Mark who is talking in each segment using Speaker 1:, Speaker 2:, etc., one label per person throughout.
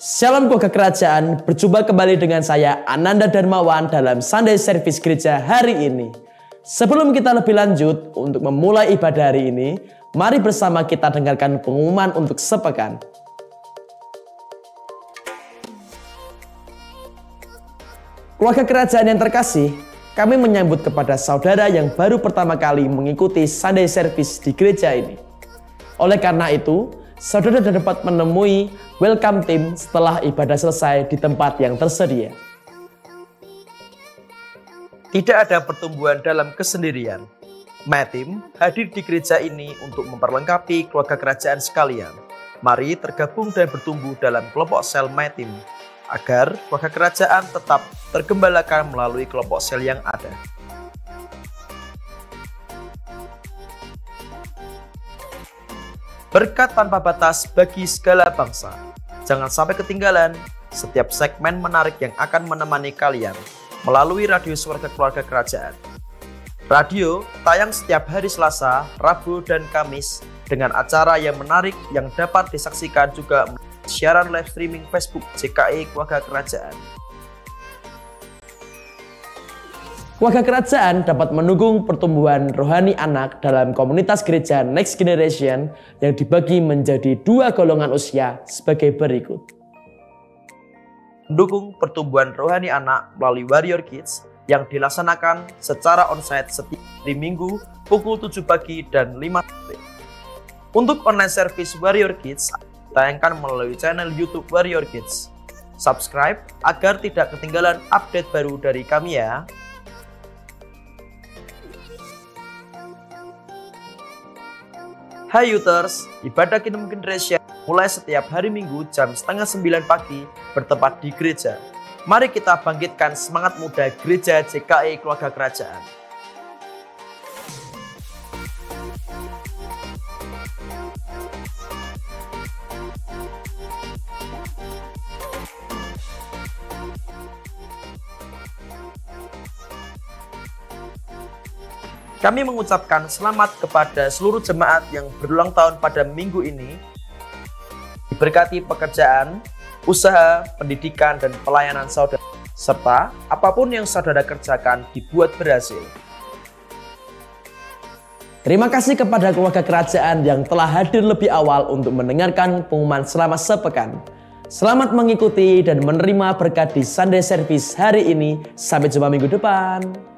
Speaker 1: Shalom keluarga kerajaan, berjumpa kembali dengan saya Ananda Darmawan dalam Sunday Service Gereja hari ini. Sebelum kita lebih lanjut untuk memulai ibadah hari ini, mari bersama kita dengarkan pengumuman untuk sepekan. Keluarga kerajaan yang terkasih, kami menyambut kepada saudara yang baru pertama kali mengikuti Sunday Service di gereja ini. Oleh karena itu, saudara dapat menemui welcome team setelah ibadah selesai di tempat yang tersedia.
Speaker 2: Tidak ada pertumbuhan dalam kesendirian. Team hadir di gereja ini untuk memperlengkapi keluarga kerajaan sekalian. Mari tergabung dan bertumbuh dalam kelompok sel team agar keluarga kerajaan tetap tergembalakan melalui kelompok sel yang ada. Berkat tanpa batas bagi segala bangsa. Jangan sampai ketinggalan setiap segmen menarik yang akan menemani kalian melalui radio Suara Keluarga Kerajaan. Radio tayang setiap hari Selasa, Rabu, dan Kamis dengan acara yang menarik yang dapat disaksikan juga siaran live streaming Facebook JKI Keluarga Kerajaan.
Speaker 1: Keluarga kerajaan dapat mendukung pertumbuhan rohani anak dalam komunitas gereja Next Generation yang dibagi menjadi dua golongan usia sebagai berikut.
Speaker 2: Mendukung pertumbuhan rohani anak melalui Warrior Kids yang dilaksanakan secara onsite setiap hari Minggu pukul 7 pagi dan 5 sore. Untuk online service Warrior Kids ditayangkan melalui channel YouTube Warrior Kids. Subscribe agar tidak ketinggalan update baru dari kami ya. Hai Youters, ibadah Kingdom Generation mulai setiap hari Minggu jam 8:30 pagi bertempat di gereja. Mari kita bangkitkan semangat muda gereja JKI Keluarga Kerajaan. Kami mengucapkan selamat kepada seluruh jemaat yang berulang tahun pada minggu ini. Diberkati pekerjaan, usaha, pendidikan, dan pelayanan saudara. Serta apapun yang saudara kerjakan dibuat berhasil.
Speaker 1: Terima kasih kepada keluarga kerajaan yang telah hadir lebih awal untuk mendengarkan pengumuman selama sepekan. Selamat mengikuti dan menerima berkat di Sunday Service hari ini. Sampai jumpa minggu depan.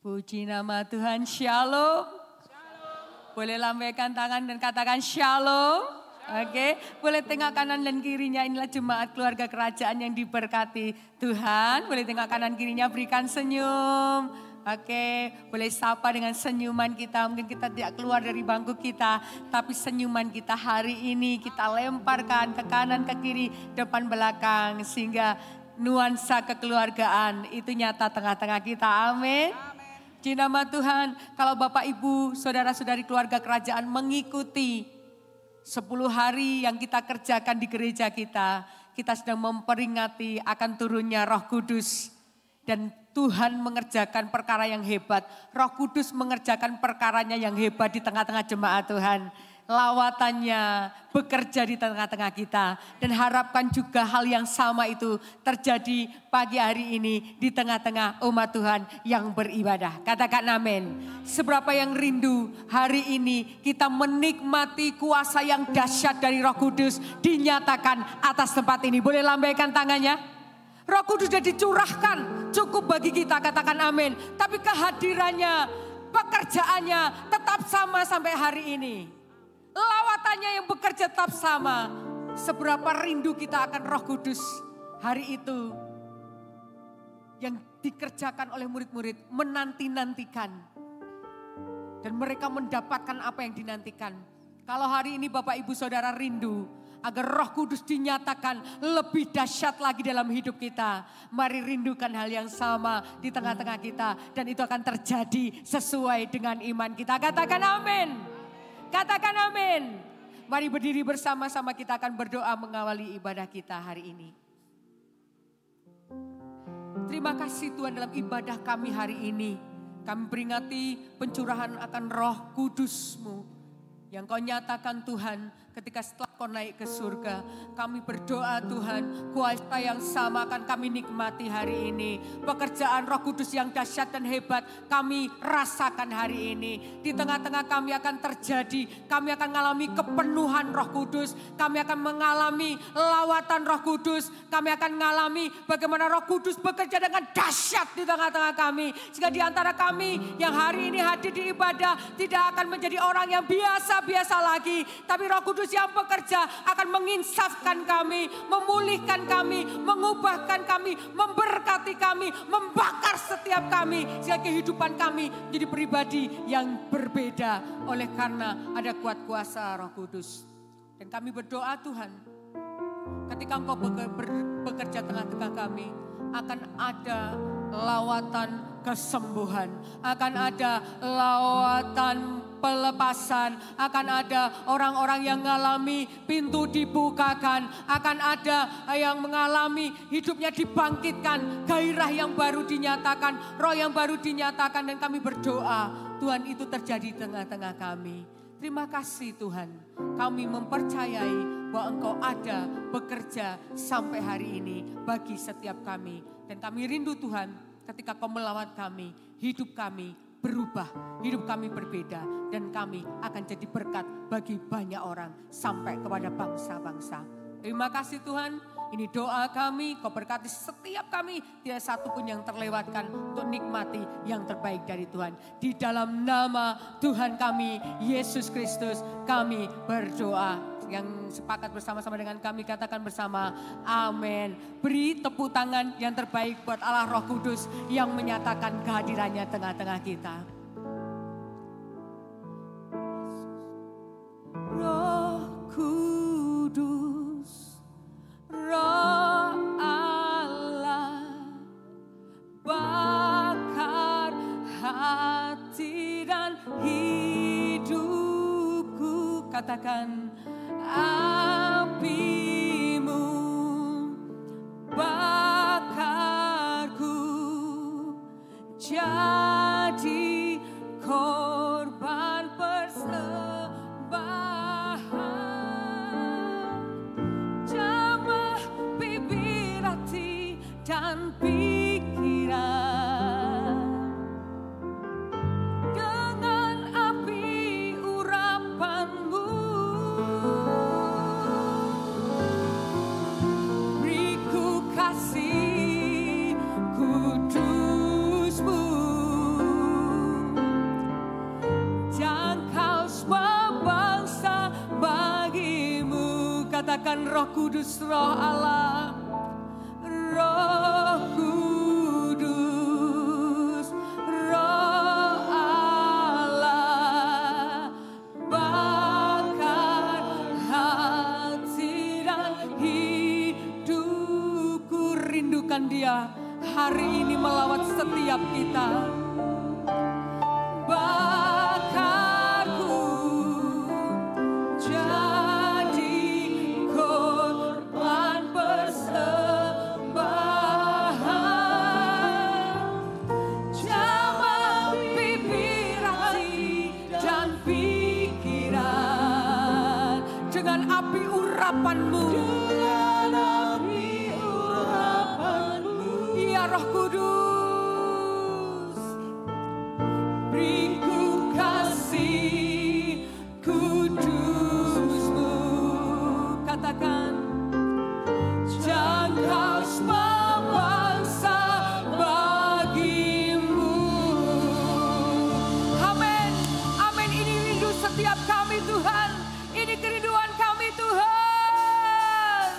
Speaker 3: Puji nama Tuhan, shalom. Boleh lambaikan tangan dan katakan shalom. Oke, boleh tengok kanan dan kirinya, inilah jemaat keluarga kerajaan yang diberkati Tuhan. Boleh tengok kanan kirinya, berikan senyum. Oke, boleh sapa dengan senyuman kita. Mungkin kita tidak keluar dari bangku kita, tapi senyuman kita hari ini kita lemparkan ke kanan, ke kiri, depan, belakang. Sehingga nuansa kekeluargaan itu nyata tengah-tengah kita. Amin. Di nama Tuhan, kalau Bapak Ibu, saudara-saudari keluarga kerajaan mengikuti 10 hari yang kita kerjakan di gereja kita sedang memperingati akan turunnya Roh Kudus. Dan Tuhan mengerjakan perkara yang hebat. Roh Kudus mengerjakan perkaranya yang hebat di tengah-tengah jemaat Tuhan. Lawatannya bekerja di tengah-tengah kita. Dan harapkan juga hal yang sama itu terjadi pagi hari ini di tengah-tengah umat Tuhan yang beribadah. Katakan amin. Seberapa yang rindu hari ini kita menikmati kuasa yang dahsyat dari Roh Kudus dinyatakan atas tempat ini. Boleh lambaikan tangannya? Roh Kudus sudah dicurahkan, cukup bagi kita, katakan amin. Tapi kehadirannya, pekerjaannya tetap sama sampai hari ini. Lawatannya yang bekerja tetap sama. Seberapa rindu kita akan Roh Kudus hari itu. Yang dikerjakan oleh murid-murid, menanti-nantikan. Dan mereka mendapatkan apa yang dinantikan. Kalau hari ini Bapak Ibu Saudara rindu agar Roh Kudus dinyatakan lebih dahsyat lagi dalam hidup kita. Mari rindukan hal yang sama di tengah-tengah kita. Dan itu akan terjadi sesuai dengan iman kita. Katakan amin. Katakan amin. Mari berdiri bersama-sama, kita akan berdoa mengawali ibadah kita hari ini. Terima kasih Tuhan, dalam ibadah kami hari ini. Kami peringati pencurahan akan Roh Kudus-Mu. Yang Kau nyatakan Tuhan ketika setelah Kau naik ke surga. Kami berdoa Tuhan, kuasa yang sama akan kami nikmati hari ini. Pekerjaan Roh Kudus yang dahsyat dan hebat kami rasakan hari ini. Di tengah-tengah kami akan terjadi, kami akan mengalami kepenuhan Roh Kudus. Kami akan mengalami lawatan Roh Kudus. Kami akan mengalami bagaimana Roh Kudus bekerja dengan dahsyat di tengah-tengah kami. Sehingga di antara kami yang hari ini hadir di ibadah tidak akan menjadi orang yang biasa-biasa lagi. Tapi Roh Kudus yang bekerja akan menginsafkan kami, memulihkan kami, mengubahkan kami, memberkati kami, membakar setiap kami. Sehingga kehidupan kami menjadi pribadi yang berbeda oleh karena ada kuat kuasa Roh Kudus. Dan kami berdoa Tuhan, ketika Engkau bekerja tengah-tengah kami, akan ada lawatan kesembuhan, akan ada lawatan pelepasan, akan ada orang-orang yang mengalami pintu dibukakan, akan ada yang mengalami hidupnya dibangkitkan, gairah yang baru dinyatakan, roh yang baru dinyatakan. Dan kami berdoa Tuhan itu terjadi di tengah-tengah kami. Terima kasih Tuhan, kami mempercayai bahwa Engkau ada bekerja sampai hari ini bagi setiap kami. Dan kami rindu Tuhan, ketika Kau melawat kami, hidup kami berubah, hidup kami berbeda. Dan kami akan jadi berkat bagi banyak orang sampai kepada bangsa-bangsa. Terima kasih Tuhan, ini doa kami, Kau berkati setiap kami, tidak satu pun yang terlewatkan untuk nikmati yang terbaik dari Tuhan. Di dalam nama Tuhan kami, Yesus Kristus, kami berdoa. Yang sepakat bersama-sama dengan kami katakan bersama, amin. Beri tepuk tangan yang terbaik buat Allah Roh Kudus yang menyatakan kehadirannya tengah-tengah kita. Roh Kudus, Roh Allah, bakar hati dan hidupku. Katakan, apimu bakarku, jadi korban persembahan. Jamah bibir hati dan pikiran dengan api urapanmu. Beriku kasih kudusmu, jangkau semua bangsa bagimu. Katakan Roh Kudus, Roh Allah, Roh Kudus, Roh firman Dia hari ini melawat setiap kita. Bakarku jadi korban persembahan, jamah bibir hati dan pikiran dengan api urapan-Mu. Ya Roh Kudus, beriku kasih kudus-Mu. Katakan, jangkau semua bangsa bagi-Mu. Amin, amin. Ini rindu setiap kami Tuhan. Ini kerinduan kami Tuhan.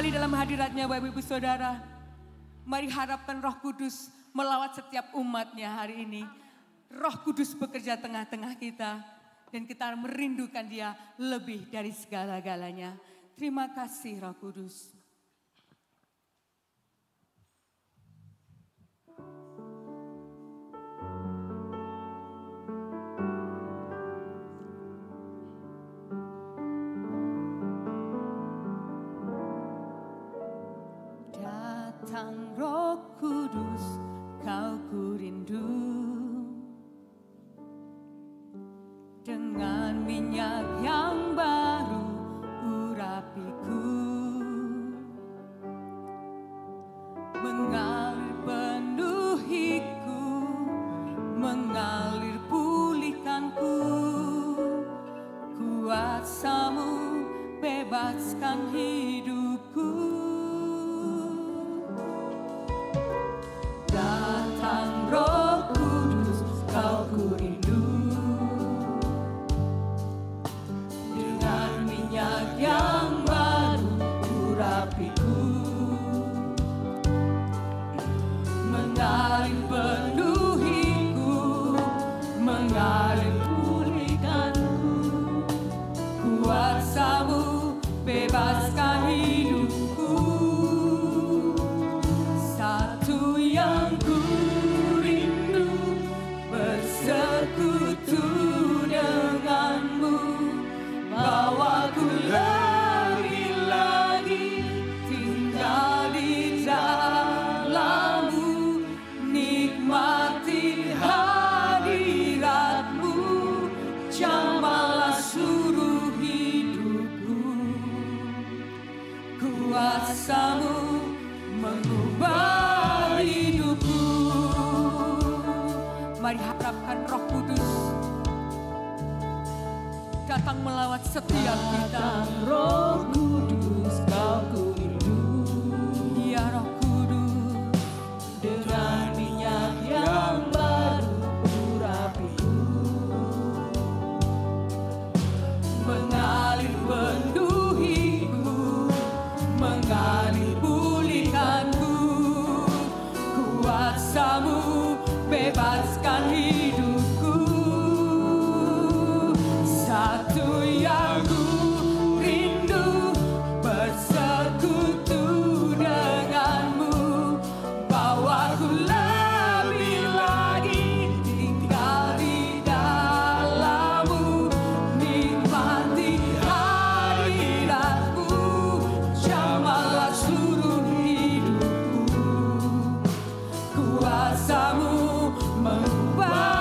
Speaker 3: kembali dalam hadiratnya Bapak Ibu Saudara. Mari harapkan Roh Kudus melawat setiap umatnya hari ini. Roh Kudus bekerja tengah-tengah kita. Dan kita merindukan Dia lebih dari segala-galanya. Terima kasih Roh Kudus. Datang Roh Kudus, Kau ku rindu. Dengan minyak yang baru urapiku, mengalir penuhiku, mengalir pulihkanku. Kuasa-Mu bebaskan hidupku. Datang Roh Kudus, Kau ku rindu. Dengan minyak yang baru urapiku, mengalir penuhiku, mengalir pulihkanku. Kuasa-Mu bebaskan hidupku. Satu yang ku rindu, bersekutu denganmu. Bawaku lebih lagi tinggal di dalam-Mu, nikmati hadirat-Mu, jamahlah seluruh hidupku. Kuasa-Mu mengubah hidupku. Mari harapkan Roh Kudus datang melawat setiap kita.
Speaker 4: Roh Kudus, Kau ku rindu.
Speaker 3: Ya Roh Kudus,
Speaker 4: Dengan minyak yang baru urapiku,
Speaker 3: mengalir penuhiku, mengalir pulihkanku. Kuasa-Mu bebaskan hidupku. Satu yang ku rindu, bersekutu denganmu. Bawaku lebih lagi tinggal di dalam-Mu, nikmati hadirat-Mu, jamahlah seluruh hidupku. Kuasa-Mu mengubah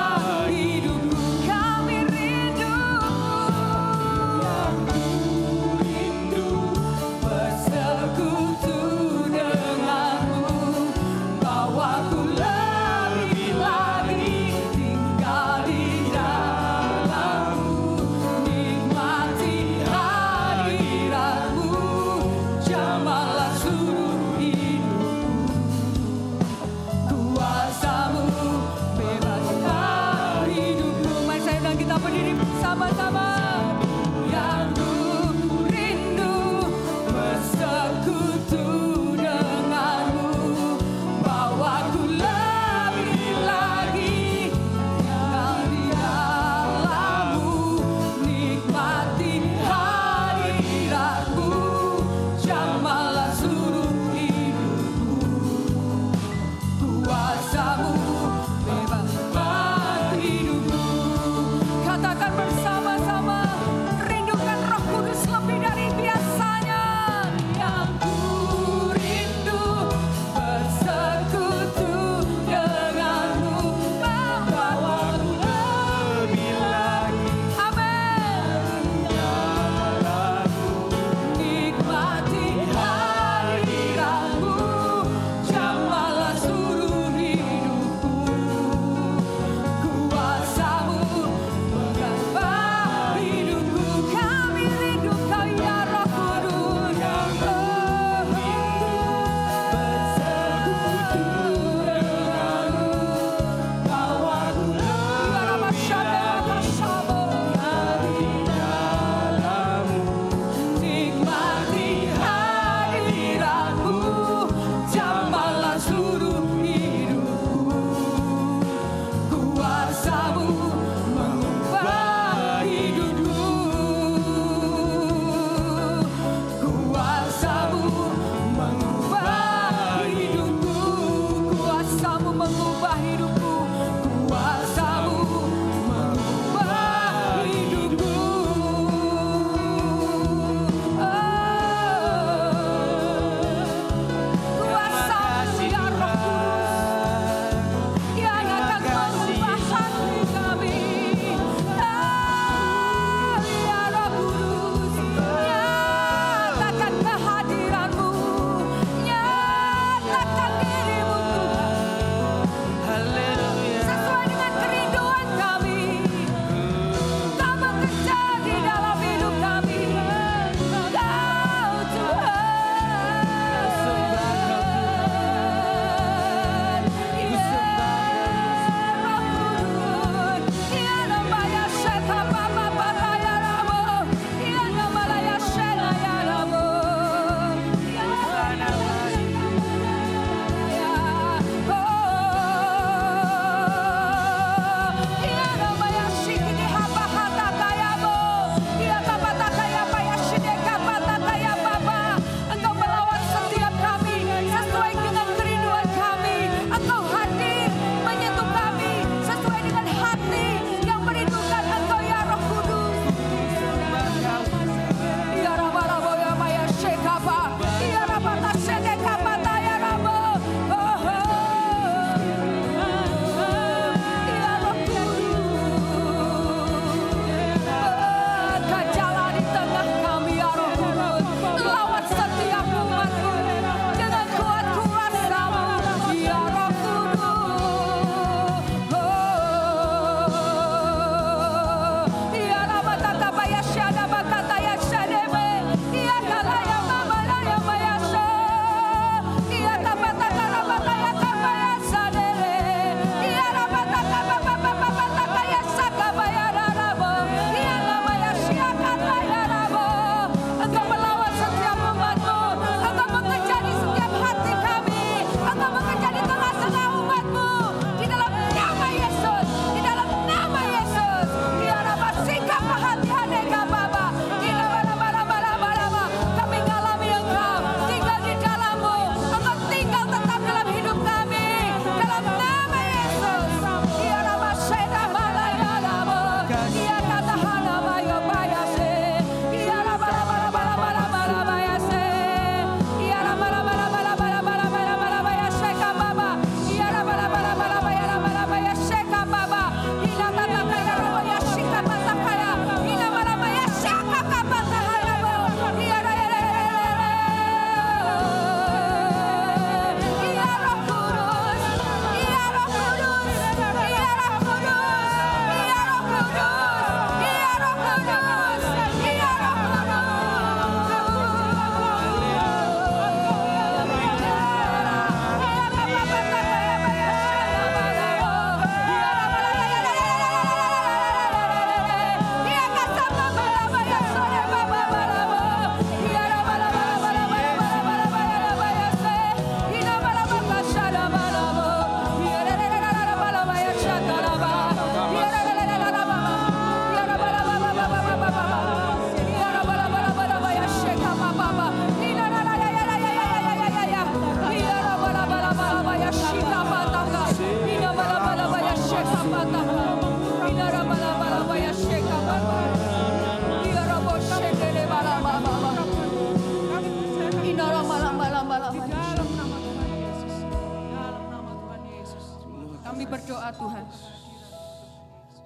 Speaker 3: Kami berdoa Tuhan,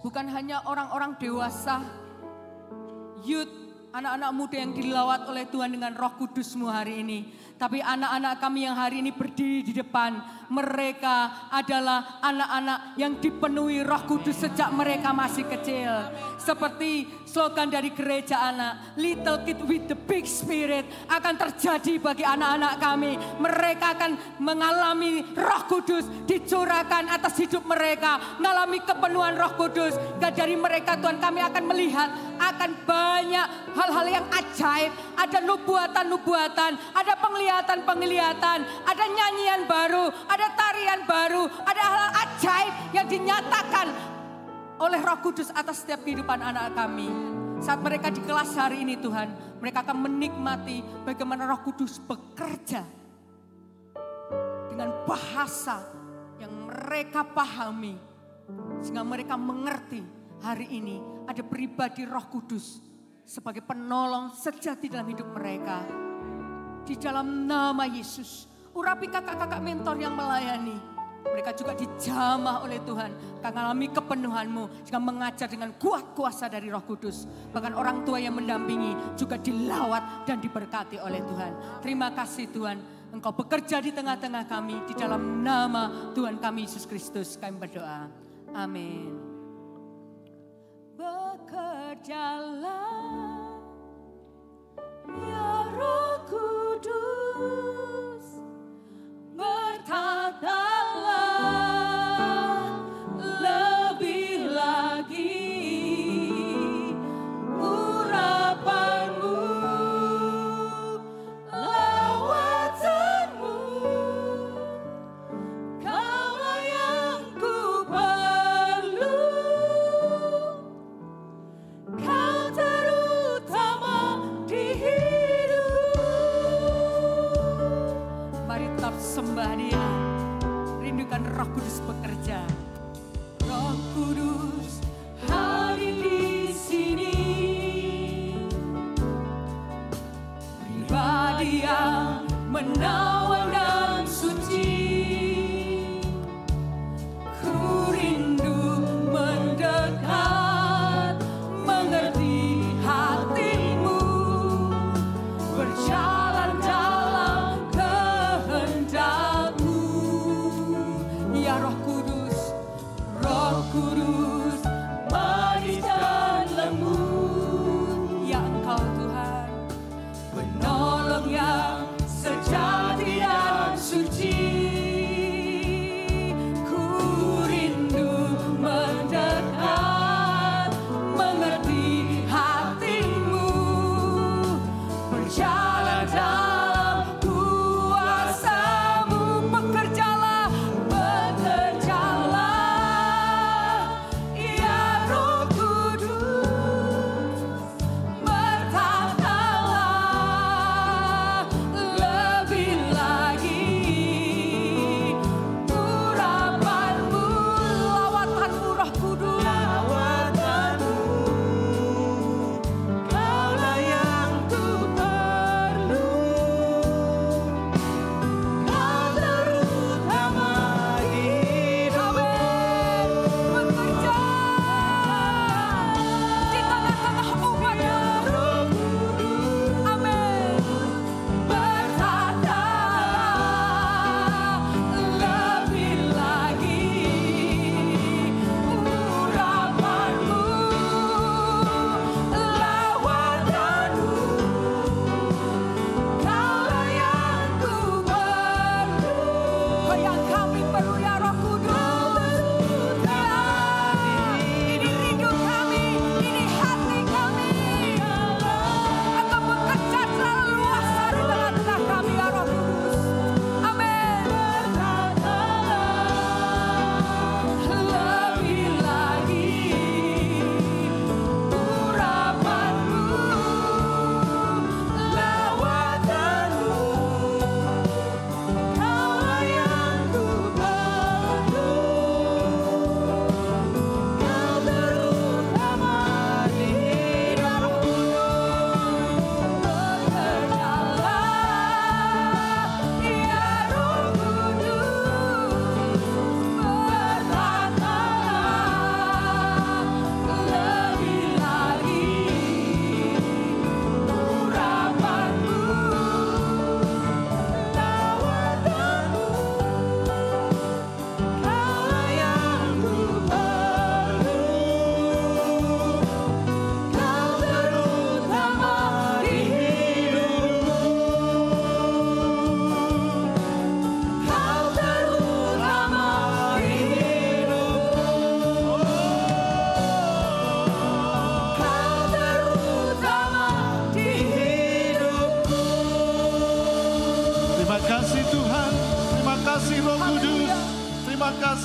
Speaker 3: bukan hanya orang-orang dewasa, youth, anak-anak muda yang dilawat oleh Tuhan dengan Roh Kudus-Mu hari ini. Tapi anak-anak kami yang hari ini berdiri di depan, mereka adalah anak-anak yang dipenuhi Roh Kudus sejak mereka masih kecil. Seperti slogan dari gereja anak, Little Kid with the Big Spirit, akan terjadi bagi anak-anak kami. Mereka akan mengalami Roh Kudus dicurahkan atas hidup mereka, mengalami kepenuhan Roh Kudus. Dan dari mereka Tuhan kami akan melihat akan banyak hal-hal yang ajaib. Ada nubuatan-nubuatan, ada penglihatan-penglihatan, ada nyanyian baru, ada tarian baru, ada hal ajaib yang dinyatakan oleh Roh Kudus atas setiap kehidupan anak kami. Saat mereka di kelas hari ini Tuhan, mereka akan menikmati bagaimana Roh Kudus bekerja dengan bahasa yang mereka pahami, sehingga mereka mengerti hari ini ada pribadi Roh Kudus sebagai penolong sejati dalam hidup mereka. Di dalam nama Yesus, urapi kakak-kakak mentor yang melayani. Mereka juga dijamah oleh Tuhan, akan mengalami kepenuhan-Mu, sehingga mengajar dengan kuat kuasa dari Roh Kudus. Bahkan orang tua yang mendampingi juga dilawat dan diberkati oleh Tuhan. Terima kasih Tuhan, Engkau bekerja di tengah-tengah kami. Di dalam nama Tuhan kami Yesus Kristus kami berdoa. Amin. Bekerjalah ya Roh Kudus, bertatalah lebih lagi urapan-Mu, lawatanmu, Kaulah yang ku perlu, Kau terutama di hidupku. Mari tetap sembah Dia, rindukan Roh Kudus bekerja. Roh Kudus hadir di sini, pribadi yang menawan dan suci. Ku rindu mendekat, mengerti hati-Mu, berjalan dalam kehendak-Mu. Ya Roh Kudus, Roh Kudus, mari dalam-Mu. Ya Engkau Tuhan, penolong yang sejati dan suci. Ku rindu mendekat, mengerti hati-Mu, berjalan dalam kuasa-Mu. Bekerjalah, bekerjalah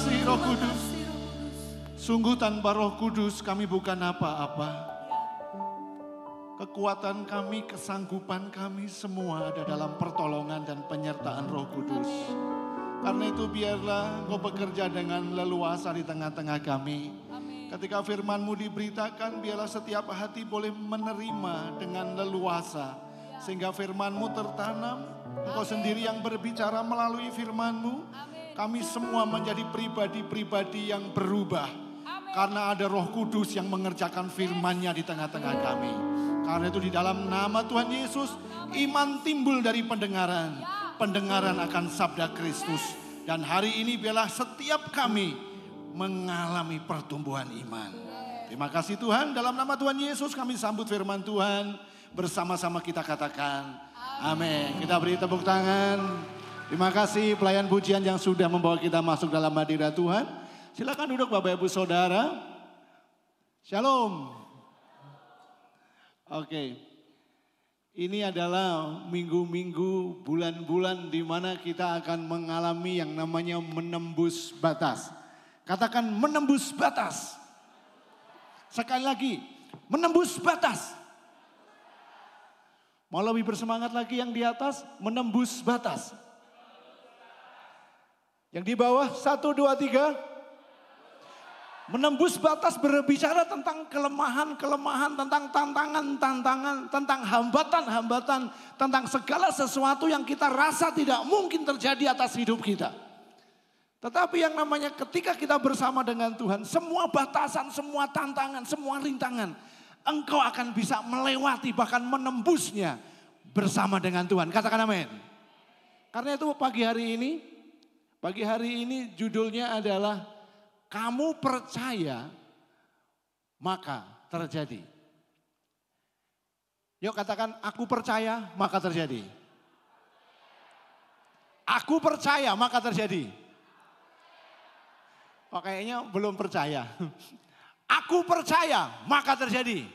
Speaker 5: kasih Roh Kudus. Sungguh tanpa Roh Kudus kami bukan apa-apa. Kekuatan kami, kesanggupan kami semua ada dalam pertolongan dan penyertaan Roh Kudus. Karena itu biarlah Engkau bekerja dengan leluasa di tengah-tengah kami. Ketika firman-Mu diberitakan, biarlah setiap hati boleh menerima dengan leluasa. Sehingga firman-Mu tertanam, Engkau sendiri yang berbicara melalui firman-Mu. Kami semua menjadi pribadi-pribadi yang berubah. Karena ada Roh Kudus yang mengerjakan firman-Nya di tengah-tengah kami. Karena itu di dalam nama Tuhan Yesus, iman timbul dari pendengaran. Pendengaran akan sabda Kristus. Dan hari ini biarlah setiap kami mengalami pertumbuhan iman. Terima kasih Tuhan, dalam nama Tuhan Yesus kami sambut firman Tuhan. Bersama-sama kita katakan, amin. Kita beri tepuk tangan. Terima kasih pelayan pujian yang sudah membawa kita masuk dalam hadirat Tuhan. Silakan duduk Bapak Ibu Saudara. Shalom. Oke, ini adalah minggu-minggu, bulan-bulan di mana kita akan mengalami yang namanya menembus batas. Katakan menembus batas. Sekali lagi, menembus batas. Mau lebih bersemangat lagi yang di atas, menembus batas. Yang di bawah, 1, 2, 3. Menembus batas berbicara tentang kelemahan-kelemahan, tentang tantangan-tantangan, tentang hambatan-hambatan, tentang segala sesuatu yang kita rasa tidak mungkin terjadi atas hidup kita. Tetapi yang namanya ketika kita bersama dengan Tuhan, semua batasan, semua tantangan, semua rintangan, engkau akan bisa melewati bahkan menembusnya bersama dengan Tuhan. Katakan amin. Karena itu pagi hari ini judulnya adalah kamu percaya, maka terjadi. Yuk katakan, aku percaya, maka terjadi. Aku percaya, maka terjadi. Oh, kayaknya belum percaya. Aku percaya, maka terjadi.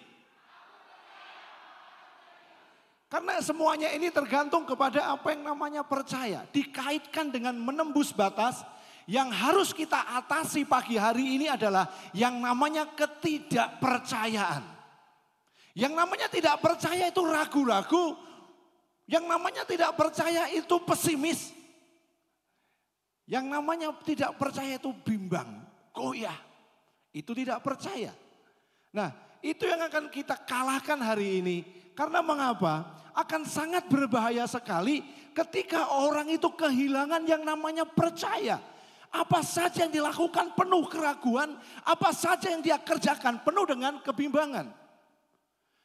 Speaker 5: Karena semuanya ini tergantung kepada apa yang namanya percaya. Dikaitkan dengan menembus batas. Yang harus kita atasi pagi hari ini adalah yang namanya ketidakpercayaan. Yang namanya tidak percaya itu ragu-ragu. Yang namanya tidak percaya itu pesimis. Yang namanya tidak percaya itu bimbang, goyah. Itu tidak percaya. Nah, itu yang akan kita kalahkan hari ini. Karena mengapa? Akan sangat berbahaya sekali ketika orang itu kehilangan yang namanya percaya. Apa saja yang dilakukan penuh keraguan, apa saja yang dia kerjakan penuh dengan kebimbangan.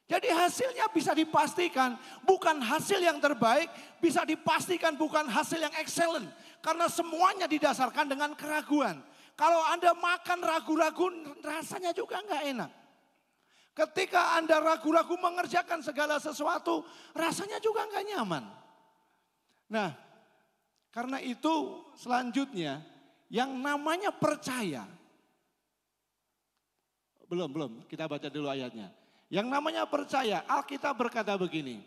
Speaker 5: Jadi hasilnya bisa dipastikan bukan hasil yang terbaik, bisa dipastikan bukan hasil yang excellent. Karena semuanya didasarkan dengan keraguan. Kalau Anda makan ragu-ragu rasanya juga nggak enak. Ketika Anda ragu-ragu mengerjakan segala sesuatu rasanya juga nggak nyaman. Nah, karena itu selanjutnya yang namanya percaya. Belum, kita baca dulu ayatnya. Yang namanya percaya, Alkitab berkata begini.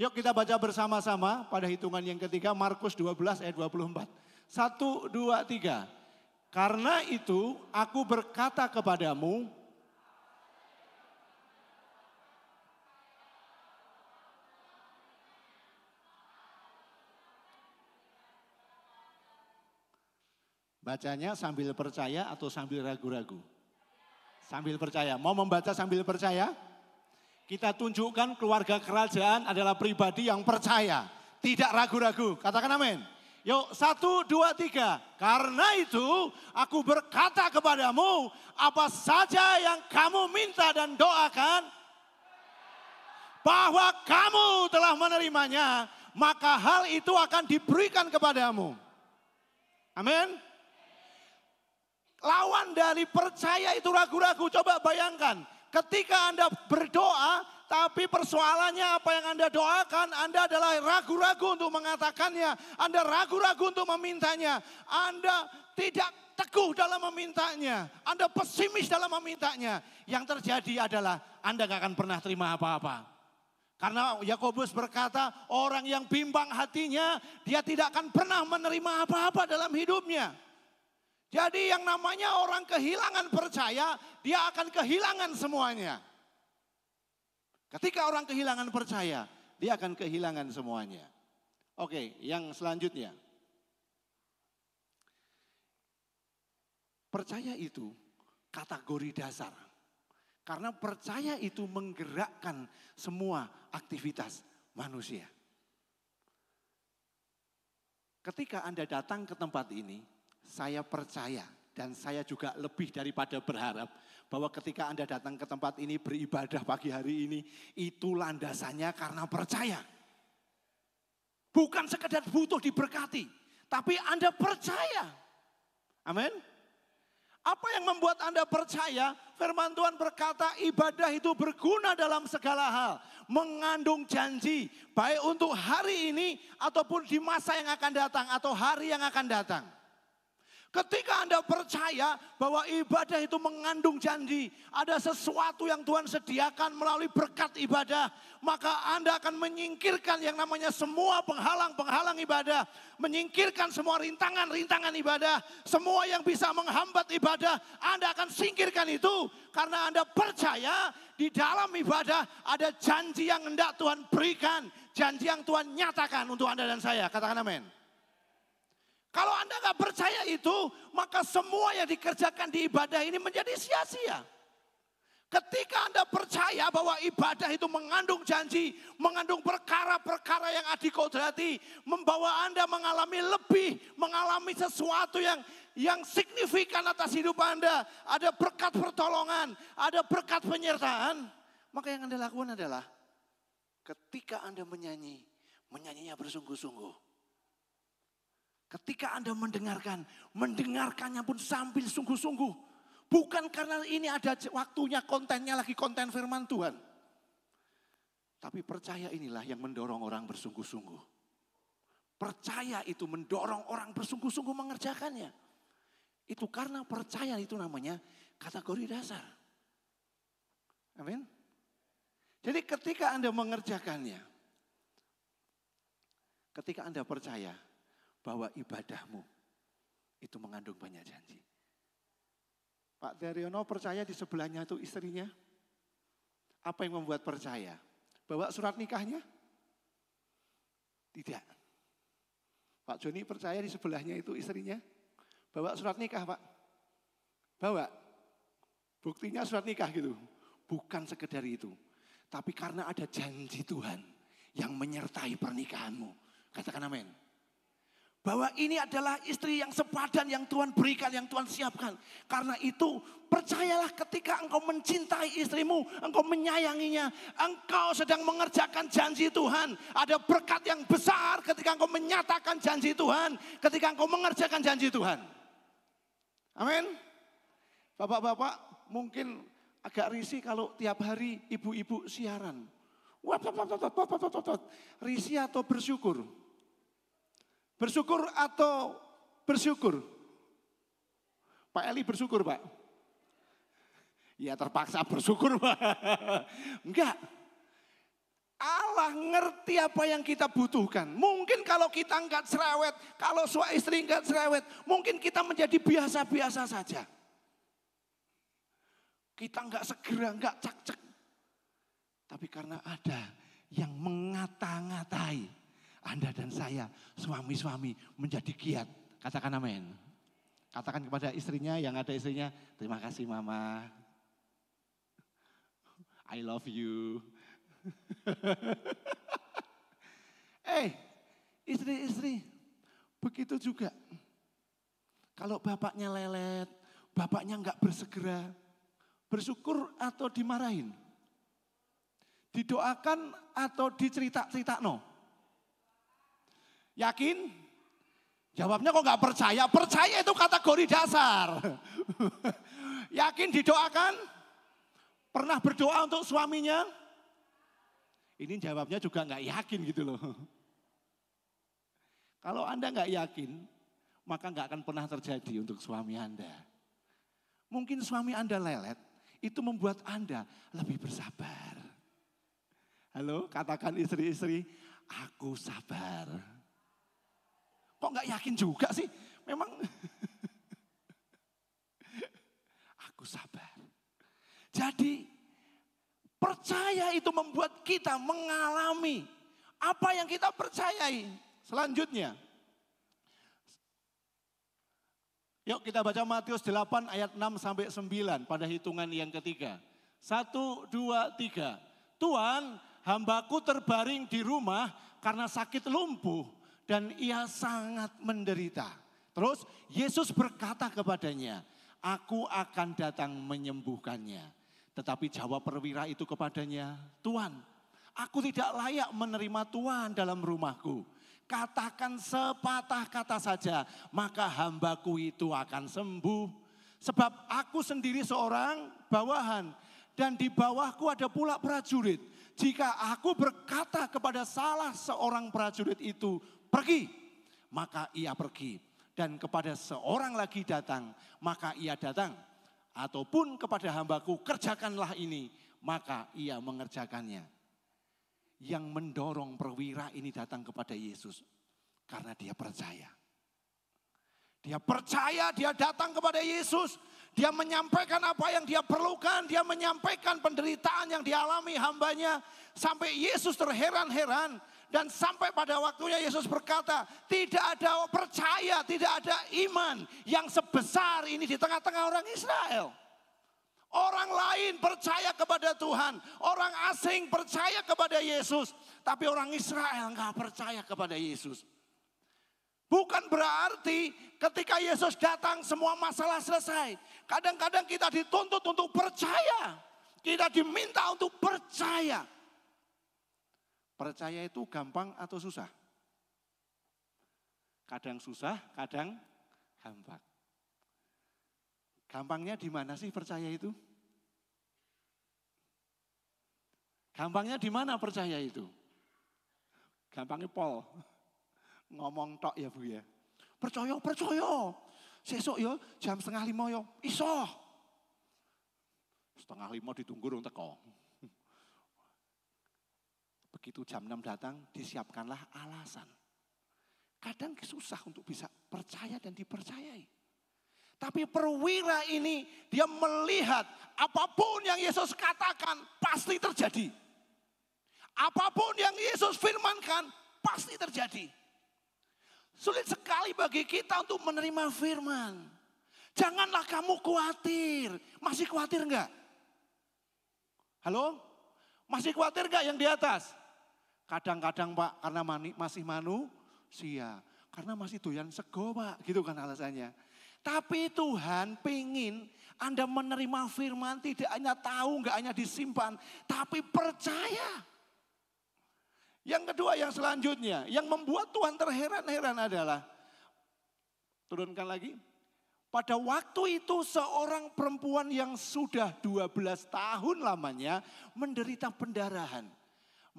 Speaker 5: Yuk kita baca bersama-sama pada hitungan yang ketiga, Markus 12 ayat 24. 1, 2, 3. Karena itu aku berkata kepadamu, bacanya sambil percaya atau sambil ragu-ragu? Sambil percaya. Mau membaca sambil percaya? Kita tunjukkan keluarga kerajaan adalah pribadi yang percaya. Tidak ragu-ragu. Katakan amin. Yuk 1, 2, 3. Karena itu aku berkata kepadamu, apa saja yang kamu minta dan doakan, bahwa kamu telah menerimanya, maka hal itu akan diberikan kepadamu. Amin. Lawan dari percaya itu ragu-ragu. Coba bayangkan, ketika Anda berdoa, tapi persoalannya apa yang Anda doakan, Anda adalah ragu-ragu untuk mengatakannya. Anda ragu-ragu untuk memintanya. Anda tidak teguh dalam memintanya. Anda pesimis dalam memintanya. Yang terjadi adalah Anda gak akan pernah terima apa-apa. Karena Yakobus berkata, orang yang bimbang hatinya, dia tidak akan pernah menerima apa-apa dalam hidupnya. Jadi yang namanya orang kehilangan percaya, dia akan kehilangan semuanya. Ketika orang kehilangan percaya, dia akan kehilangan semuanya. Oke, yang selanjutnya. Percaya itu kategori dasar. Karena percaya itu menggerakkan semua aktivitas manusia. Ketika Anda datang ke tempat ini, saya percaya dan saya juga lebih daripada berharap bahwa ketika Anda datang ke tempat ini beribadah pagi hari ini, itu landasannya karena percaya. Bukan sekedar butuh diberkati, tapi Anda percaya. Amin. Apa yang membuat Anda percaya? Firman Tuhan berkata ibadah itu berguna dalam segala hal. Mengandung janji baik untuk hari ini ataupun di masa yang akan datang atau hari yang akan datang. Ketika Anda percaya bahwa ibadah itu mengandung janji, ada sesuatu yang Tuhan sediakan melalui berkat ibadah, maka Anda akan menyingkirkan yang namanya semua penghalang-penghalang ibadah, menyingkirkan semua rintangan-rintangan ibadah, semua yang bisa menghambat ibadah, Anda akan singkirkan itu karena Anda percaya di dalam ibadah ada janji yang hendak Tuhan berikan, janji yang Tuhan nyatakan untuk Anda dan saya. Katakan amin. Kalau Anda nggak percaya itu, maka semua yang dikerjakan di ibadah ini menjadi sia-sia. Ketika Anda percaya bahwa ibadah itu mengandung janji, mengandung perkara-perkara yang adikodrati, membawa Anda mengalami lebih, mengalami sesuatu yang signifikan atas hidup Anda, ada berkat pertolongan, ada berkat penyertaan, maka yang Anda lakukan adalah ketika Anda menyanyi, menyanyinya bersungguh-sungguh. Ketika Anda mendengarkannya pun sambil sungguh-sungguh. Bukan karena ini ada waktunya kontennya lagi konten firman Tuhan. Tapi percaya inilah yang mendorong orang bersungguh-sungguh. Percaya itu mendorong orang bersungguh-sungguh mengerjakannya. Itu karena percaya itu namanya kategori dasar. Amin. Jadi ketika Anda mengerjakannya, ketika Anda percaya bahwa ibadahmu itu mengandung banyak janji. Pak Daryono percaya di sebelahnya itu istrinya. Apa yang membuat percaya? Bawa surat nikahnya? Tidak. Pak Joni percaya di sebelahnya itu istrinya. Bawa surat nikah, Pak. Bawa. Buktinya surat nikah gitu. Bukan sekedar itu. Tapi karena ada janji Tuhan yang menyertai pernikahanmu. Katakan amin. Bahwa ini adalah istri yang sepadan yang Tuhan berikan, yang Tuhan siapkan. Karena itu percayalah ketika engkau mencintai istrimu, engkau menyayanginya, engkau sedang mengerjakan janji Tuhan. Ada berkat yang besar ketika engkau menyatakan janji Tuhan, ketika engkau mengerjakan janji Tuhan. Amin. Bapak-bapak mungkin agak risih kalau tiap hari ibu-ibu siaran. Risih atau bersyukur? Bersyukur atau bersyukur? Pak Eli bersyukur, Pak? Ya terpaksa bersyukur, Pak. Enggak. Allah ngerti apa yang kita butuhkan. Mungkin kalau kita enggak cerewet, kalau suami istri enggak cerewet, mungkin kita menjadi biasa-biasa saja. Kita enggak segera, enggak cak-cak. Tapi karena ada yang mengata-ngatai Anda dan saya, suami-suami menjadi giat. Katakan amin. Katakan kepada istrinya, yang ada istrinya, terima kasih mama. I love you. Istri-istri, begitu juga. Kalau bapaknya lelet, bapaknya enggak bersegera, bersyukur atau dimarahin? Didoakan atau dicerita-cerita no? Yakin? Jawabnya kok nggak percaya? Percaya itu kategori dasar. Yakin didoakan? Pernah berdoa untuk suaminya? Ini jawabnya juga nggak yakin gitu loh. Kalau Anda nggak yakin, maka nggak akan pernah terjadi untuk suami Anda. Mungkin suami Anda lelet, itu membuat Anda lebih bersabar. Halo, katakan istri-istri, aku sabar. Kok nggak yakin juga sih? Memang Jadi percaya itu membuat kita mengalami apa yang kita percayai. Selanjutnya, yuk kita baca Matius 8 ayat 6 sampai 9 pada hitungan yang ketiga. 1, 2, 3. Tuhan, hambaku terbaring di rumah karena sakit lumpuh dan ia sangat menderita. Terus Yesus berkata kepadanya, aku akan datang menyembuhkannya. Tetapi jawab perwira itu kepadanya, Tuhan, aku tidak layak menerima Tuhan dalam rumahku. Katakan sepatah kata saja, maka hambaku itu akan sembuh. Sebab aku sendiri seorang bawahan dan di bawahku ada pula prajurit. Jika aku berkata kepada salah seorang prajurit itu, pergi, maka ia pergi. Dan kepada seorang lagi datang, maka ia datang. Ataupun kepada hambaku, kerjakanlah ini, maka ia mengerjakannya. Yang mendorong perwira ini datang kepada Yesus karena dia percaya. Dia percaya, dia datang kepada Yesus. Dia menyampaikan apa yang dia perlukan. Dia menyampaikan penderitaan yang dialami hambanya. Sampai Yesus terheran-heran. Dan sampai pada waktunya Yesus berkata, tidak ada percaya, tidak ada iman yang sebesar ini di tengah-tengah orang Israel. Orang lain percaya kepada Tuhan, orang asing percaya kepada Yesus, tapi orang Israel enggak percaya kepada Yesus. Bukan berarti ketika Yesus datang semua masalah selesai. Kadang-kadang kita dituntut untuk percaya, kita diminta untuk percaya. Percaya itu gampang atau susah? Kadang susah, kadang gampang. Gampangnya di mana sih percaya itu? Gampangnya di mana percaya itu? Gampangnya pol. Ngomong tok ya Bu ya. Percaya, percaya. Sesuk ya jam 4:30 ya iso. 4:30 ditunggu rung teko. Begitu jam 6 datang, disiapkanlah alasan. Kadang susah untuk bisa percaya dan dipercayai. Tapi perwira ini, dia melihat apapun yang Yesus katakan pasti terjadi. Apapun yang Yesus firmankan pasti terjadi. Sulit sekali bagi kita untuk menerima firman. Janganlah kamu khawatir. Masih khawatir enggak? Halo? Masih khawatir enggak yang di atas? Kadang-kadang Pak, karena masih manusia. Karena masih doyan sego Pak, gitu kan alasannya. Tapi Tuhan pingin Anda menerima firman tidak hanya tahu, enggak hanya disimpan. Tapi percaya. Yang kedua yang selanjutnya, yang membuat Tuhan terheran-heran adalah, turunkan lagi. Pada waktu itu seorang perempuan yang sudah 12 tahun lamanya menderita pendarahan.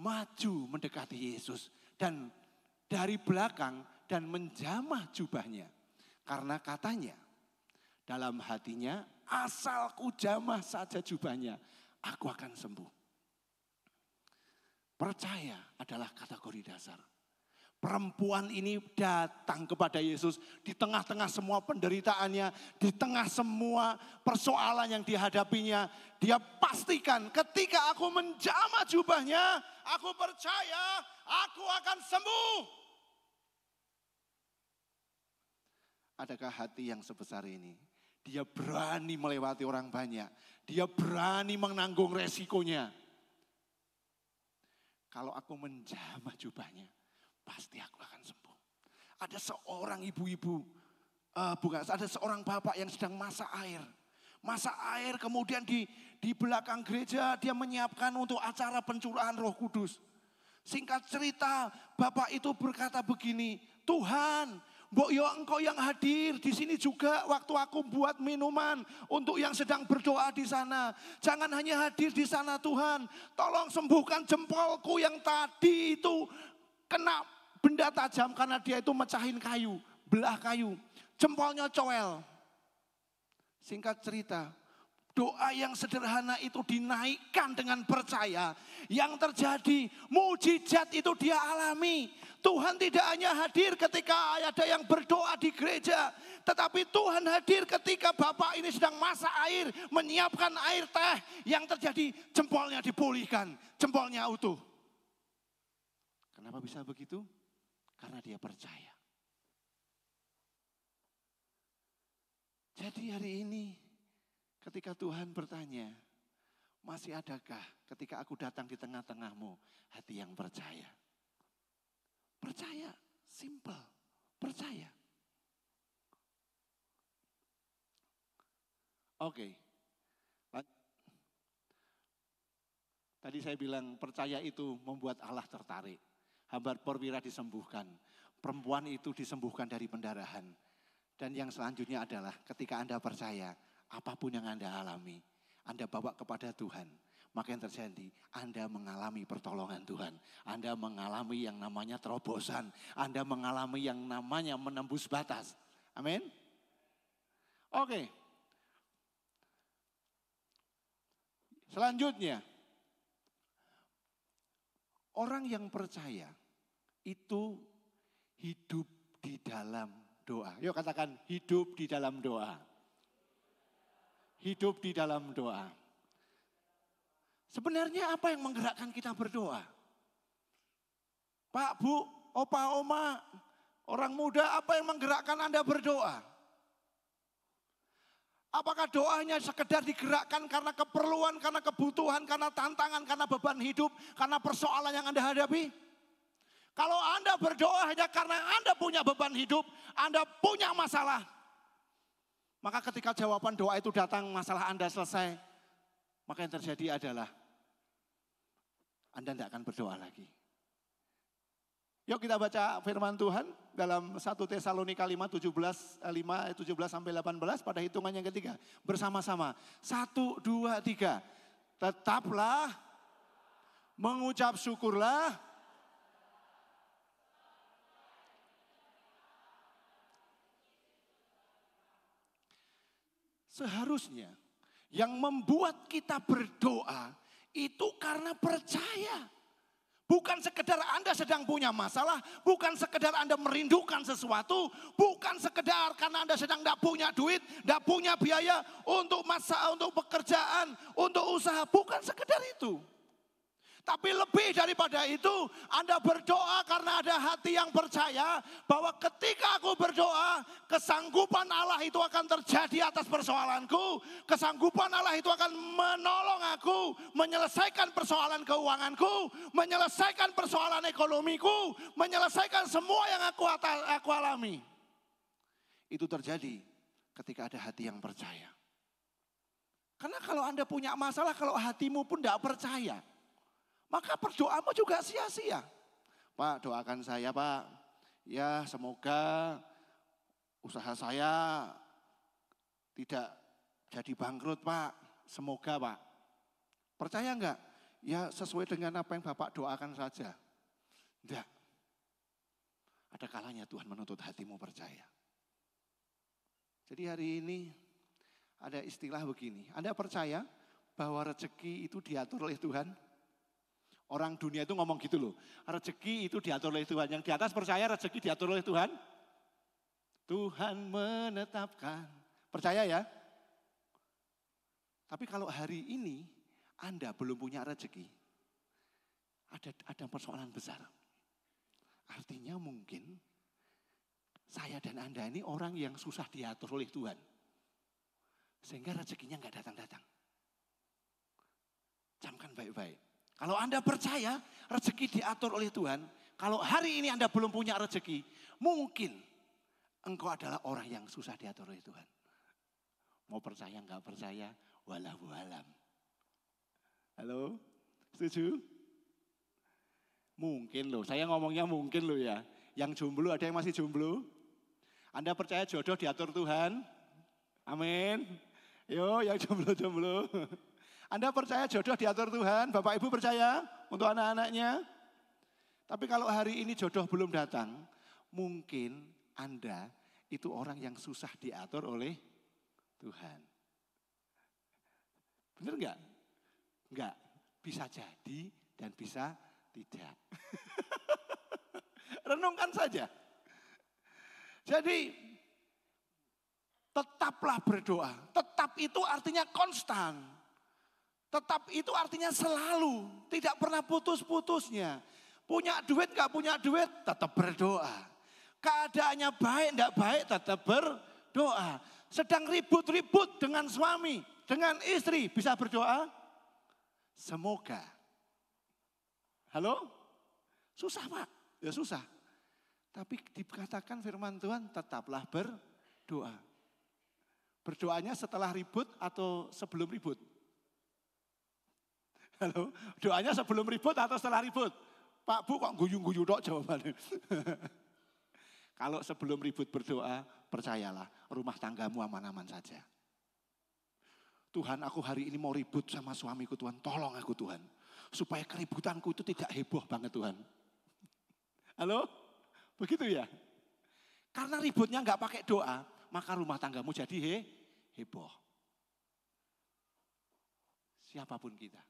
Speaker 5: Maju mendekati Yesus dan dari belakang dan menjamah jubahnya. Karena katanya dalam hatinya, asal ku jamah saja jubahnya, aku akan sembuh. Percaya adalah kategori dasar. Perempuan ini datang kepada Yesus di tengah-tengah semua penderitaannya, di tengah semua persoalan yang dihadapinya. Dia pastikan ketika aku menjamah jubahnya, aku percaya aku akan sembuh. Adakah hati yang sebesar ini? Dia berani melewati orang banyak. Dia berani menanggung resikonya. Kalau aku menjamah jubahnya, pasti aku akan sembuh. Ada seorang ibu-ibu, ada seorang bapak yang sedang masak air. Masak air kemudian di belakang gereja dia menyiapkan untuk acara pencurahan Roh Kudus. Singkat cerita, bapak itu berkata begini, Tuhan, mbok yo engkau yang hadir di sini juga waktu aku buat minuman untuk yang sedang berdoa di sana. Jangan hanya hadir di sana Tuhan, tolong sembuhkan jempolku yang tadi itu kena benda tajam karena dia itu mecahin kayu, belah kayu. Jempolnya coel. Singkat cerita, doa yang sederhana itu dinaikkan dengan percaya, yang terjadi mujizat itu dia alami. Tuhan tidak hanya hadir ketika ada yang berdoa di gereja, tetapi Tuhan hadir ketika Bapak ini sedang masak air, menyiapkan air teh, yang terjadi jempolnya dipulihkan, jempolnya utuh. Kenapa bisa begitu? Karena dia percaya. Jadi hari ini ketika Tuhan bertanya, masih adakah ketika aku datang di tengah-tengahmu hati yang percaya? Percaya, simple, percaya. Oke. Tadi saya bilang percaya itu membuat Allah tertarik. Hamba perwira disembuhkan, perempuan itu disembuhkan dari pendarahan. Dan yang selanjutnya adalah ketika Anda percaya, apapun yang Anda alami, Anda bawa kepada Tuhan. Maka yang terjadi, Anda mengalami pertolongan Tuhan. Anda mengalami yang namanya terobosan. Anda mengalami yang namanya menembus batas. Amin. Oke. Selanjutnya, orang yang percaya itu hidup di dalam doa. Yuk katakan hidup di dalam doa. Hidup di dalam doa. Sebenarnya apa yang menggerakkan kita berdoa? Pak, Bu, Opa, Oma, orang muda, apa yang menggerakkan Anda berdoa? Apakah doanya sekedar digerakkan karena keperluan, karena kebutuhan, karena tantangan, karena beban hidup, karena persoalan yang Anda hadapi? Kalau Anda berdoa hanya karena Anda punya beban hidup, Anda punya masalah, maka ketika jawaban doa itu datang, masalah Anda selesai, maka yang terjadi adalah Anda tidak akan berdoa lagi. Yuk kita baca firman Tuhan dalam 1 Tesalonika 5, 17-18 pada hitungan yang ketiga. Bersama-sama, 1, 2, 3. Tetaplah, mengucap syukurlah. Seharusnya yang membuat kita berdoa itu karena percaya. Bukan sekedar Anda sedang punya masalah, bukan sekedar Anda merindukan sesuatu, bukan sekedar karena Anda sedang tidak punya duit, tidak punya biaya untuk untuk pekerjaan, untuk usaha, bukan sekedar itu. Tapi lebih daripada itu, Anda berdoa karena ada hati yang percaya bahwa ketika aku berdoa, kesanggupan Allah itu akan terjadi atas persoalanku. Kesanggupan Allah itu akan menolong aku, menyelesaikan persoalan keuanganku, menyelesaikan persoalan ekonomiku, menyelesaikan semua yang aku alami. Itu terjadi ketika ada hati yang percaya. Karena kalau Anda punya masalah, kalau hatimu pun tidak percaya, maka berdoamu juga sia-sia. Pak, doakan saya Pak. Ya semoga usaha saya tidak jadi bangkrut Pak. Semoga Pak. Percaya enggak? Ya sesuai dengan apa yang Bapak doakan saja. Enggak. Ada kalanya Tuhan menuntut hatimu percaya. Jadi hari ini ada istilah begini. Anda percaya bahwa rezeki itu diatur oleh Tuhan? Orang dunia itu ngomong gitu loh, rezeki itu diatur oleh Tuhan. Yang di atas percaya rezeki diatur oleh Tuhan? Tuhan menetapkan. Percaya ya? Tapi kalau hari ini Anda belum punya rezeki, ada persoalan besar. Artinya mungkin saya dan Anda ini orang yang susah diatur oleh Tuhan. Sehingga rezekinya enggak datang-datang. Camkan baik-baik. Kalau Anda percaya rezeki diatur oleh Tuhan, kalau hari ini Anda belum punya rezeki, mungkin engkau adalah orang yang susah diatur oleh Tuhan. Mau percaya enggak percaya, wallahu alam. Halo, setuju? Mungkin loh, saya ngomongnya mungkin loh ya. Yang jomblo, ada yang masih jomblo? Anda percaya jodoh diatur Tuhan? Amin. Yo, yang jomblo-jomblo. Anda percaya jodoh diatur Tuhan? Bapak Ibu percaya untuk anak-anaknya? Tapi kalau hari ini jodoh belum datang, mungkin Anda itu orang yang susah diatur oleh Tuhan. Benar enggak? Enggak. Bisa jadi dan bisa tidak. Renungkan saja. Jadi tetaplah berdoa. Tetap itu artinya konstan. Tetap itu artinya selalu. Tidak pernah putus-putusnya. Punya duit gak punya duit tetap berdoa. Keadaannya baik gak baik tetap berdoa. Sedang ribut-ribut dengan suami, dengan istri bisa berdoa. Semoga. Halo? Susah Pak? Ya susah. Tapi dikatakan firman Tuhan tetaplah berdoa. Berdoanya setelah ribut atau sebelum ribut? Halo? Doanya sebelum ribut atau setelah ribut? Pak Bu kok guyu-guyu dok jawabannya. Kalau sebelum ribut berdoa, percayalah rumah tanggamu aman-aman saja. Tuhan, aku hari ini mau ribut sama suamiku Tuhan, tolong aku Tuhan. Supaya keributanku itu tidak heboh banget Tuhan. Halo? Begitu ya? Karena ributnya enggak pakai doa, maka rumah tanggamu jadi heboh. Siapapun kita,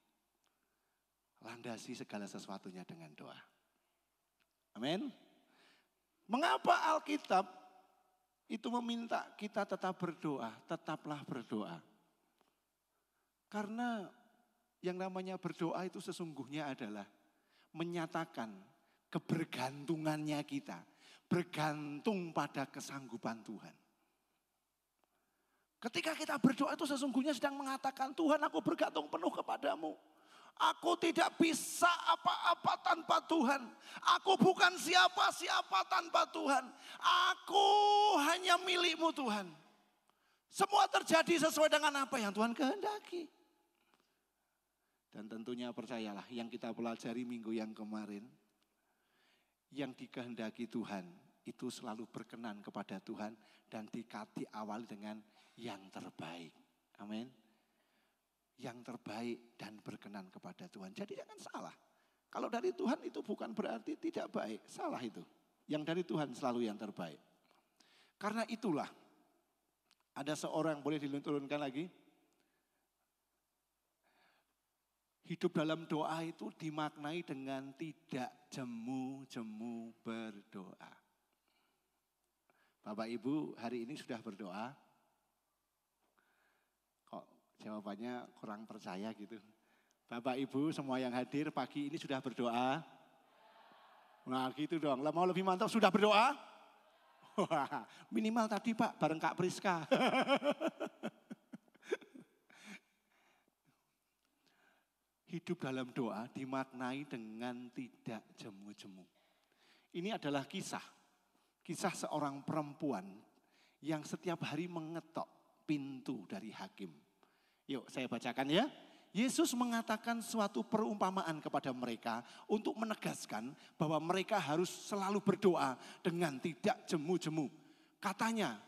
Speaker 5: landasi segala sesuatunya dengan doa. Amin. Mengapa Alkitab itu meminta kita tetap berdoa, tetaplah berdoa. Karena yang namanya berdoa itu sesungguhnya adalah menyatakan kebergantungannya kita. Bergantung pada kesanggupan Tuhan. Ketika kita berdoa itu sesungguhnya sedang mengatakan, Tuhan aku bergantung penuh kepadamu. Aku tidak bisa apa-apa tanpa Tuhan. Aku bukan siapa-siapa tanpa Tuhan. Aku hanya milik-Mu Tuhan. Semua terjadi sesuai dengan apa yang Tuhan kehendaki. Dan tentunya percayalah yang kita pelajari minggu yang kemarin. Yang dikehendaki Tuhan itu selalu berkenan kepada Tuhan. Dan diawali dengan yang terbaik. Amin. Yang terbaik dan berkenan kepada Tuhan. Jadi jangan salah. Kalau dari Tuhan itu bukan berarti tidak baik. Salah itu. Yang dari Tuhan selalu yang terbaik. Karena itulah. Ada seorang boleh diturunkan lagi. Hidup dalam doa itu dimaknai dengan tidak jemu-jemu berdoa. Bapak Ibu hari ini sudah berdoa. Jawabannya kurang percaya gitu. Bapak Ibu semua yang hadir pagi ini sudah berdoa. Nah gitu dong, mau lebih mantap sudah berdoa? Wah, minimal tadi Pak bareng Kak Priska. Hidup dalam doa dimaknai dengan tidak jemu-jemu. Ini adalah kisah seorang perempuan yang setiap hari mengetok pintu dari hakim. Yuk saya bacakan ya. Yesus mengatakan suatu perumpamaan kepada mereka untuk menegaskan bahwa mereka harus selalu berdoa dengan tidak jemu-jemu. Katanya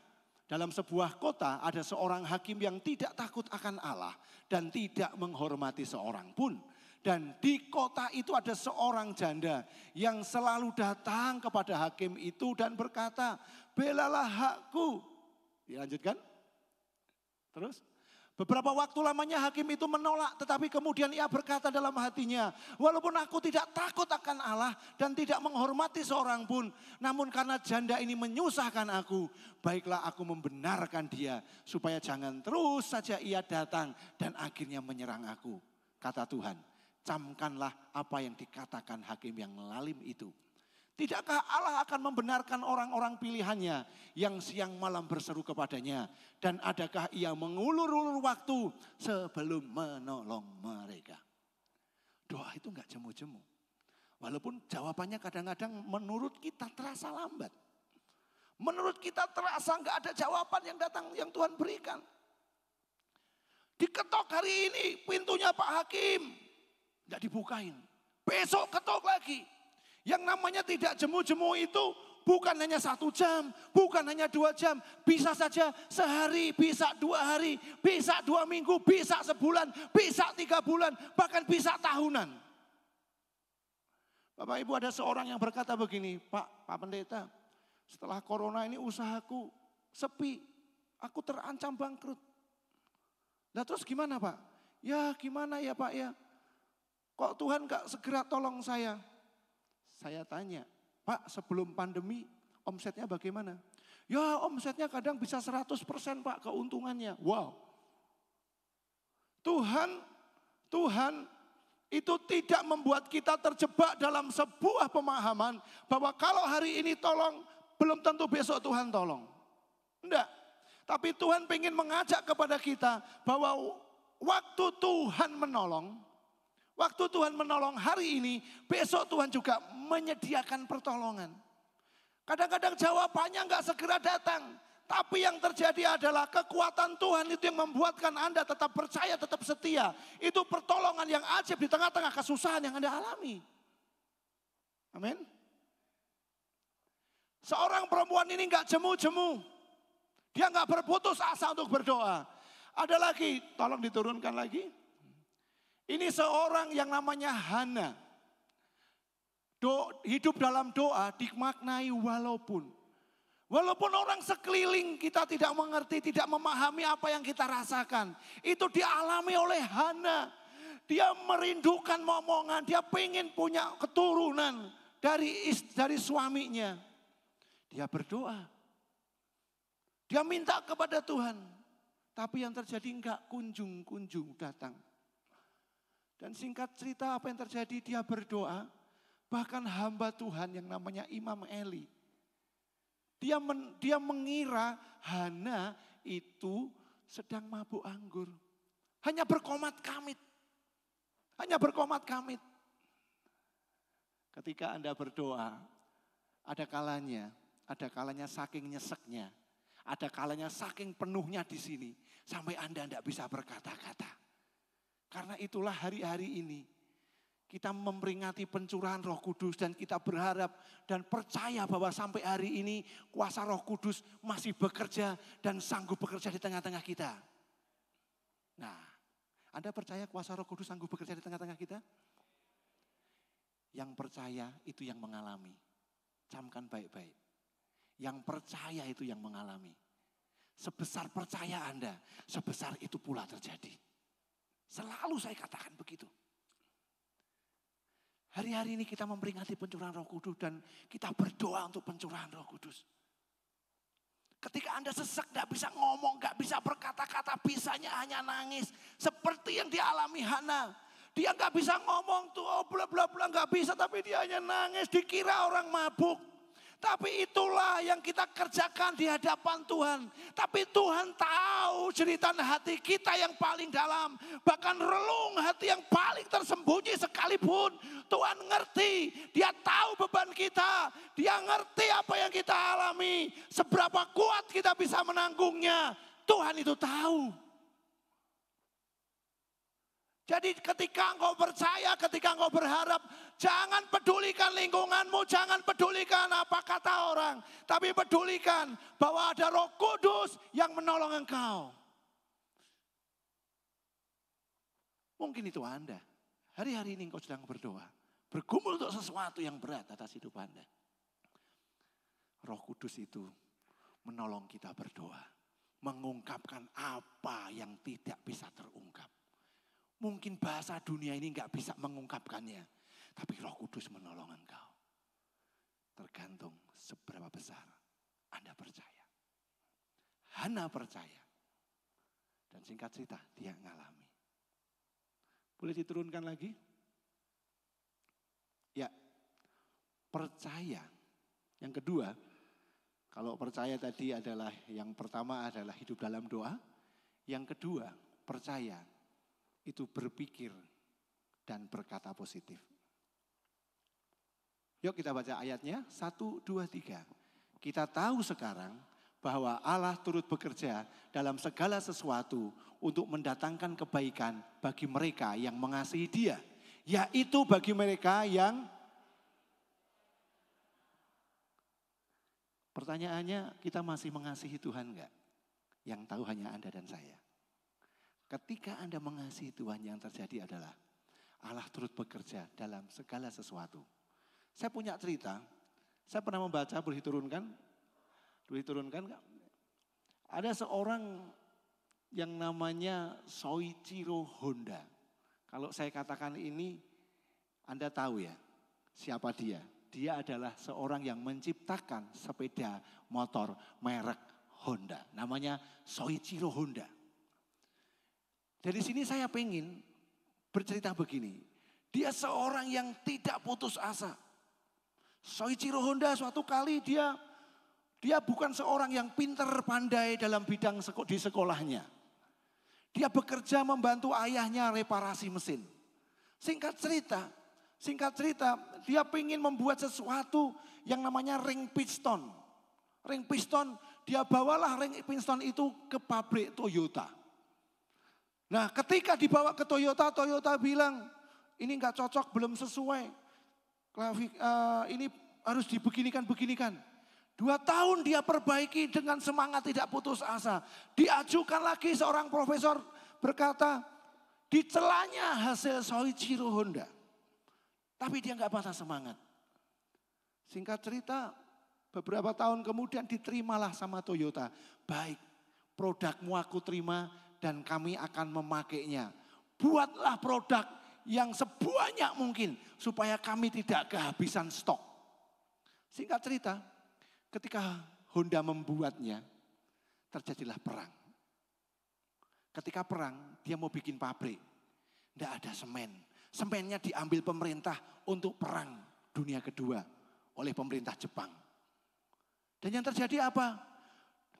Speaker 5: dalam sebuah kota ada seorang hakim yang tidak takut akan Allah dan tidak menghormati seorang pun. Dan di kota itu ada seorang janda yang selalu datang kepada hakim itu dan berkata, belalah hakku. Dilanjutkan. Terus. Beberapa waktu lamanya hakim itu menolak, tetapi kemudian ia berkata dalam hatinya, walaupun aku tidak takut akan Allah dan tidak menghormati seorang pun, namun karena janda ini menyusahkan aku, baiklah aku membenarkan dia, supaya jangan terus saja ia datang dan akhirnya menyerang aku. Kata Tuhan, camkanlah apa yang dikatakan hakim yang lalim itu. Tidakkah Allah akan membenarkan orang-orang pilihannya yang siang malam berseru kepadanya? Dan adakah ia mengulur-ulur waktu sebelum menolong mereka? Doa itu enggak jemu-jemu. Walaupun jawabannya kadang-kadang menurut kita terasa lambat. Menurut kita terasa enggak ada jawaban yang datang yang Tuhan berikan. Diketok hari ini pintunya Pak Hakim. Enggak dibukain. Besok ketok lagi. Yang namanya tidak jemu-jemu itu bukan hanya 1 jam, bukan hanya 2 jam. Bisa saja sehari, bisa 2 hari, bisa 2 minggu, bisa sebulan, bisa 3 bulan, bahkan bisa tahunan. Bapak Ibu ada seorang yang berkata begini, Pak Pendeta, setelah corona ini usahaku sepi, aku terancam bangkrut. Nah terus gimana Pak? Ya gimana ya Pak ya? Kok Tuhan gak segera tolong saya? Saya tanya, Pak sebelum pandemi omsetnya bagaimana? Ya omsetnya kadang bisa 100% Pak keuntungannya. Wow. Tuhan itu tidak membuat kita terjebak dalam sebuah pemahaman bahwa kalau hari ini tolong, belum tentu besok Tuhan tolong. Enggak. Tapi Tuhan ingin mengajak kepada kita bahwa waktu Tuhan menolong hari ini, besok Tuhan juga menyediakan pertolongan. Kadang-kadang jawabannya enggak segera datang. Tapi yang terjadi adalah kekuatan Tuhan itu yang membuatkan Anda tetap percaya, tetap setia. Itu pertolongan yang ajaib di tengah-tengah kesusahan yang Anda alami. Amin. Seorang perempuan ini enggak jemu-jemu. Dia enggak berputus asa untuk berdoa. Ada lagi, tolong diturunkan lagi. Ini seorang yang namanya Hana. Hidup dalam doa dimaknai walaupun orang sekeliling kita tidak mengerti, tidak memahami apa yang kita rasakan. Itu dialami oleh Hana. Dia merindukan momongan, dia pengen punya keturunan dari suaminya. Dia berdoa. Dia minta kepada Tuhan. Tapi yang terjadi enggak kunjung datang. Dan singkat cerita apa yang terjadi, dia berdoa. Bahkan hamba Tuhan yang namanya Imam Eli. Dia mengira Hana itu sedang mabuk anggur. Hanya berkomat kamit. Ketika Anda berdoa, ada kalanya saking nyeseknya. Ada kalanya saking penuhnya di sini. Sampai Anda tidak bisa berkata-kata. Karena itulah hari-hari ini kita memperingati pencurahan Roh Kudus dan kita berharap dan percaya bahwa sampai hari ini kuasa Roh Kudus masih bekerja dan sanggup bekerja di tengah-tengah kita. Nah, Anda percaya kuasa Roh Kudus sanggup bekerja di tengah-tengah kita? Yang percaya itu yang mengalami. Camkan baik-baik. Yang percaya itu yang mengalami. Sebesar percaya Anda, sebesar itu pula terjadi. Selalu saya katakan begitu. Hari-hari ini kita memperingati pencurahan Roh Kudus dan kita berdoa untuk pencurahan Roh Kudus. Ketika Anda sesek, gak bisa ngomong, gak bisa berkata-kata, bisanya hanya nangis. Seperti yang dialami Hana. Dia gak bisa ngomong tuh, oh bla bla bla, gak bisa, tapi dia hanya nangis, dikira orang mabuk. Tapi itulah yang kita kerjakan di hadapan Tuhan. Tapi Tuhan tahu jeritan hati kita yang paling dalam. Bahkan relung hati yang paling tersembunyi sekalipun. Tuhan ngerti, dia tahu beban kita. Dia ngerti apa yang kita alami. Seberapa kuat kita bisa menanggungnya. Tuhan itu tahu. Jadi ketika engkau percaya, ketika engkau berharap, jangan pedulikan lingkunganmu, jangan pedulikan apa kata orang. Tapi pedulikan bahwa ada Roh Kudus yang menolong engkau. Mungkin itu Anda. Hari-hari ini engkau sedang berdoa. Bergumul untuk sesuatu yang berat atas hidup Anda. Roh Kudus itu menolong kita berdoa. Mengungkapkan apa yang tidak bisa terungkap. Mungkin bahasa dunia ini enggak bisa mengungkapkannya. Tapi Roh Kudus menolong engkau. Tergantung seberapa besar Anda percaya. Hana percaya. Dan singkat cerita dia ngalami. Boleh diturunkan lagi? Ya, percaya. Yang kedua, kalau percaya tadi adalah yang pertama adalah hidup dalam doa. Yang kedua, percaya. Itu berpikir dan berkata positif. Yuk kita baca ayatnya 1, 2, 3. Kita tahu sekarang bahwa Allah turut bekerja dalam segala sesuatu untuk mendatangkan kebaikan bagi mereka yang mengasihi Dia. Yaitu bagi mereka yang... Pertanyaannya, kita masih mengasihi Tuhan enggak? Yang tahu hanya Anda dan saya. Ketika Anda mengasihi Tuhan, yang terjadi adalah Allah turut bekerja dalam segala sesuatu. Saya punya cerita, saya pernah membaca, boleh diturunkan? Ada seorang yang namanya Soichiro Honda. Kalau saya katakan ini, Anda tahu ya siapa dia? Dia adalah seorang yang menciptakan sepeda motor merek Honda. Namanya Soichiro Honda. Dari sini saya pengen bercerita begini. Dia seorang yang tidak putus asa. Soichiro Honda suatu kali dia bukan seorang yang pinter pandai dalam bidang di sekolahnya. Dia bekerja membantu ayahnya reparasi mesin. Singkat cerita, dia ingin membuat sesuatu yang namanya ring piston. Ring piston, dia bawalah ring piston itu ke pabrik Toyota. Nah, ketika dibawa ke Toyota, Toyota bilang, ini enggak cocok, belum sesuai. Ini harus beginikan. 2 tahun dia perbaiki dengan semangat tidak putus asa. Diajukan lagi seorang profesor berkata, dicelanya hasil Soichiro Honda. Tapi dia enggak patah semangat. Singkat cerita, beberapa tahun kemudian diterimalah sama Toyota. Baik, produkmu aku terima dan kami akan memakainya. Buatlah produk yang sebanyak mungkin supaya kami tidak kehabisan stok. Singkat cerita, ketika Honda membuatnya, terjadilah perang. Ketika perang, dia mau bikin pabrik. Tidak ada semen. Semennya diambil pemerintah untuk perang dunia kedua oleh pemerintah Jepang. Dan yang terjadi apa?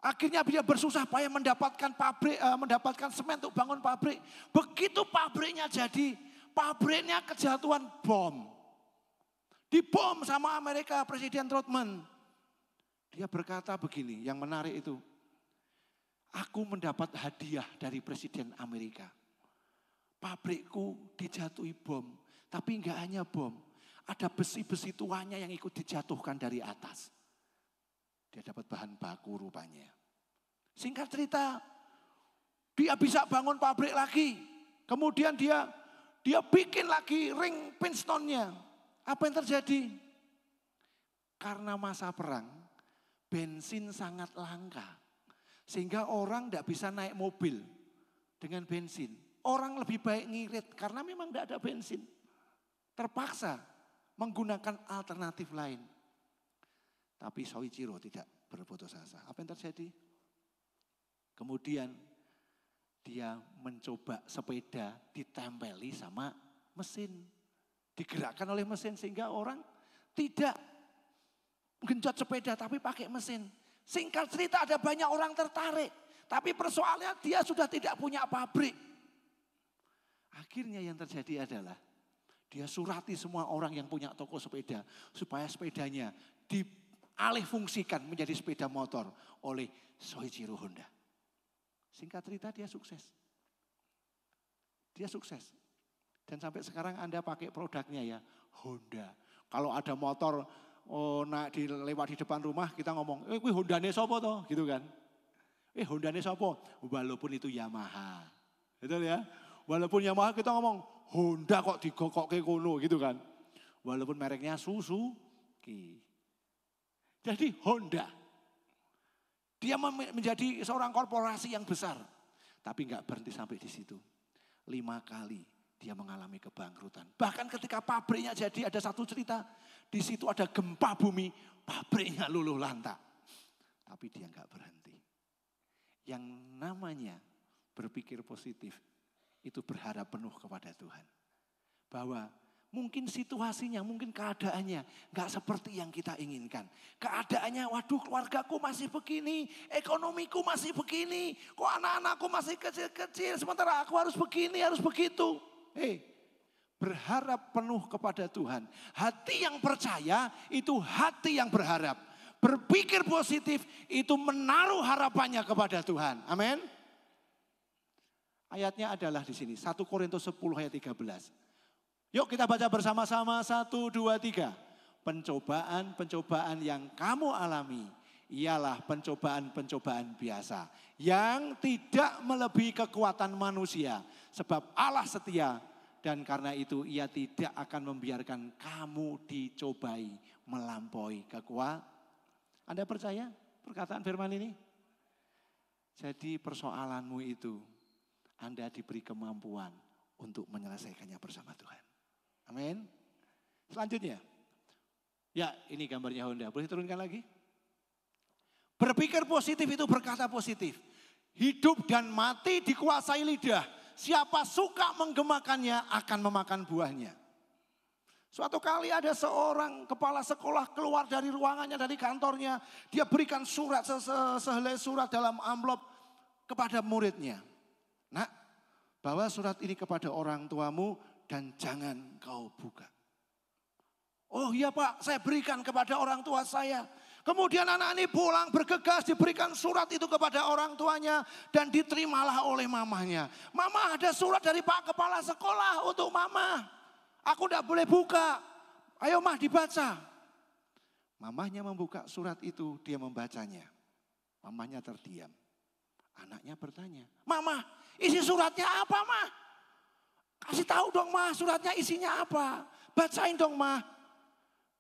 Speaker 5: Akhirnya dia bersusah payah mendapatkan semen untuk bangun pabrik. Begitu pabriknya jadi, pabriknya kejatuhan bom. Dibom sama Amerika, Presiden Truman. Dia berkata begini, yang menarik itu. Aku mendapat hadiah dari Presiden Amerika. Pabrikku dijatuhi bom. Tapi enggak hanya bom. Ada besi-besi tuanya yang ikut dijatuhkan dari atas. Dia dapat bahan baku rupanya. Singkat cerita, dia bisa bangun pabrik lagi. Kemudian dia bikin lagi ring pistonnya. Apa yang terjadi? Karena masa perang, bensin sangat langka. Sehingga orang tidak bisa naik mobil dengan bensin. Orang lebih baik ngirit karena memang tidak ada bensin. Terpaksa menggunakan alternatif lain. Tapi Soichiro tidak berputus asa. Apa yang terjadi? Kemudian dia mencoba sepeda ditempeli sama mesin. Digerakkan oleh mesin sehingga orang tidak menggenjot sepeda tapi pakai mesin. Singkat cerita ada banyak orang tertarik. Tapi persoalannya dia sudah tidak punya pabrik. Akhirnya yang terjadi adalah dia surati semua orang yang punya toko sepeda. Supaya sepedanya dialih fungsikan menjadi sepeda motor oleh Soichiro Honda. Singkat cerita dia sukses. Dia sukses. Dan sampai sekarang Anda pakai produknya ya Honda. Kalau ada motor lewat di depan rumah kita ngomong, kuwi Hondane sapa toh? Gitu kan. Hondane sapa? Walaupun itu Yamaha. Betul ya? Walaupun Yamaha kita ngomong, Honda kok digokokke kono gitu kan. Walaupun mereknya Suzuki. Jadi Honda. Dia menjadi seorang korporasi yang besar. Tapi enggak berhenti sampai di situ. 5 kali dia mengalami kebangkrutan. Bahkan ketika pabriknya jadi ada satu cerita. Di situ ada gempa bumi, pabriknya luluh lantak. Tapi dia enggak berhenti. Yang namanya berpikir positif, itu berharap penuh kepada Tuhan. Bahwa mungkin situasinya, mungkin keadaannya enggak seperti yang kita inginkan. Keadaannya, waduh keluargaku masih begini, ekonomiku masih begini. Kok anak-anakku masih kecil-kecil, sementara aku harus begini, harus begitu. Berharap penuh kepada Tuhan. Hati yang percaya itu hati yang berharap. Berpikir positif itu menaruh harapannya kepada Tuhan. Amin. Ayatnya adalah di sini. 1 Korintus 10 ayat 13. Yuk kita baca bersama-sama. 1, 2, 3. Pencobaan-pencobaan yang kamu alami ialah pencobaan-pencobaan biasa. Yang tidak melebihi kekuatan manusia. Sebab Allah setia. Dan karena itu ia tidak akan membiarkan kamu dicobai melampaui kekuatan. Anda percaya perkataan firman ini? Jadi persoalanmu itu Anda diberi kemampuan untuk menyelesaikannya bersama Tuhan. Amin. Selanjutnya. Ya, ini gambarnya Honda. Boleh turunkan lagi? Berpikir positif itu berkata positif. Hidup dan mati dikuasai lidah. Siapa suka menggemakannya akan memakan buahnya. Suatu kali ada seorang kepala sekolah keluar dari ruangannya, dari kantornya. Dia berikan surat, sehelai surat dalam amplop kepada muridnya. Nak, bawa surat ini kepada orang tuamu dan jangan kau buka. Oh iya Pak, saya berikan kepada orang tua saya. Kemudian anak ini pulang bergegas, diberikan surat itu kepada orang tuanya dan diterimalah oleh mamahnya. Mama, ada surat dari Pak Kepala Sekolah untuk Mama. Aku tidak boleh buka. Ayo Mah dibaca. Mamahnya membuka surat itu, dia membacanya. Mamahnya terdiam. Anaknya bertanya, Mama, isi suratnya apa Mah? Kasih tahu dong Mah, suratnya isinya apa? Bacain dong Mah.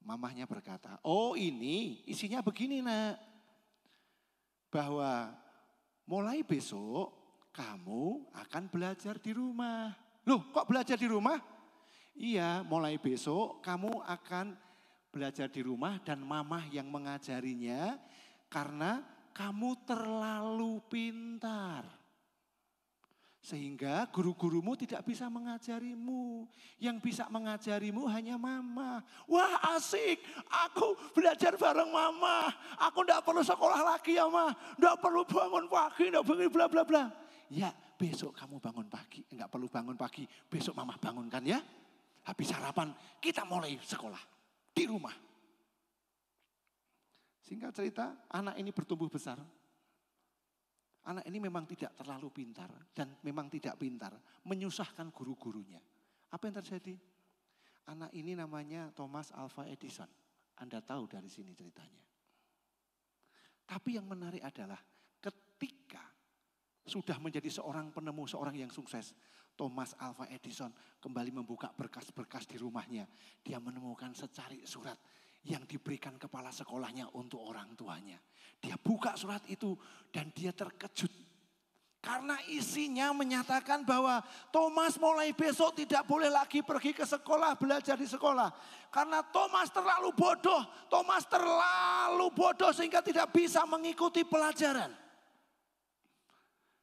Speaker 5: Mamahnya berkata, oh ini isinya begini Nak. Bahwa mulai besok kamu akan belajar di rumah. Loh kok belajar di rumah? Iya, mulai besok kamu akan belajar di rumah dan mamah yang mengajarinya karena kamu terlalu pintar. Sehingga guru-gurumu tidak bisa mengajarimu. Yang bisa mengajarimu hanya mama. Wah asik, aku belajar bareng mama. Aku tidak perlu sekolah lagi ya ma. Tidak perlu bangun pagi, tidak perlu bla bla bla. Ya besok kamu bangun pagi, enggak perlu bangun pagi. Besok mama bangunkan ya. Habis sarapan kita mulai sekolah di rumah. Singkat cerita, anak ini bertumbuh besar. Anak ini memang tidak terlalu pintar dan memang tidak pintar. Menyusahkan guru-gurunya. Apa yang terjadi? Anak ini namanya Thomas Alva Edison. Anda tahu dari sini ceritanya. Tapi yang menarik adalah ketika sudah menjadi seorang penemu, seorang yang sukses. Thomas Alva Edison kembali membuka berkas-berkas di rumahnya. Dia menemukan secari surat yang diberikan kepala sekolahnya untuk orang tuanya. Dia buka surat itu dan dia terkejut. Karena isinya menyatakan bahwa Thomas mulai besok tidak boleh lagi pergi ke sekolah, belajar di sekolah. Karena Thomas terlalu bodoh. Thomas terlalu bodoh sehingga tidak bisa mengikuti pelajaran.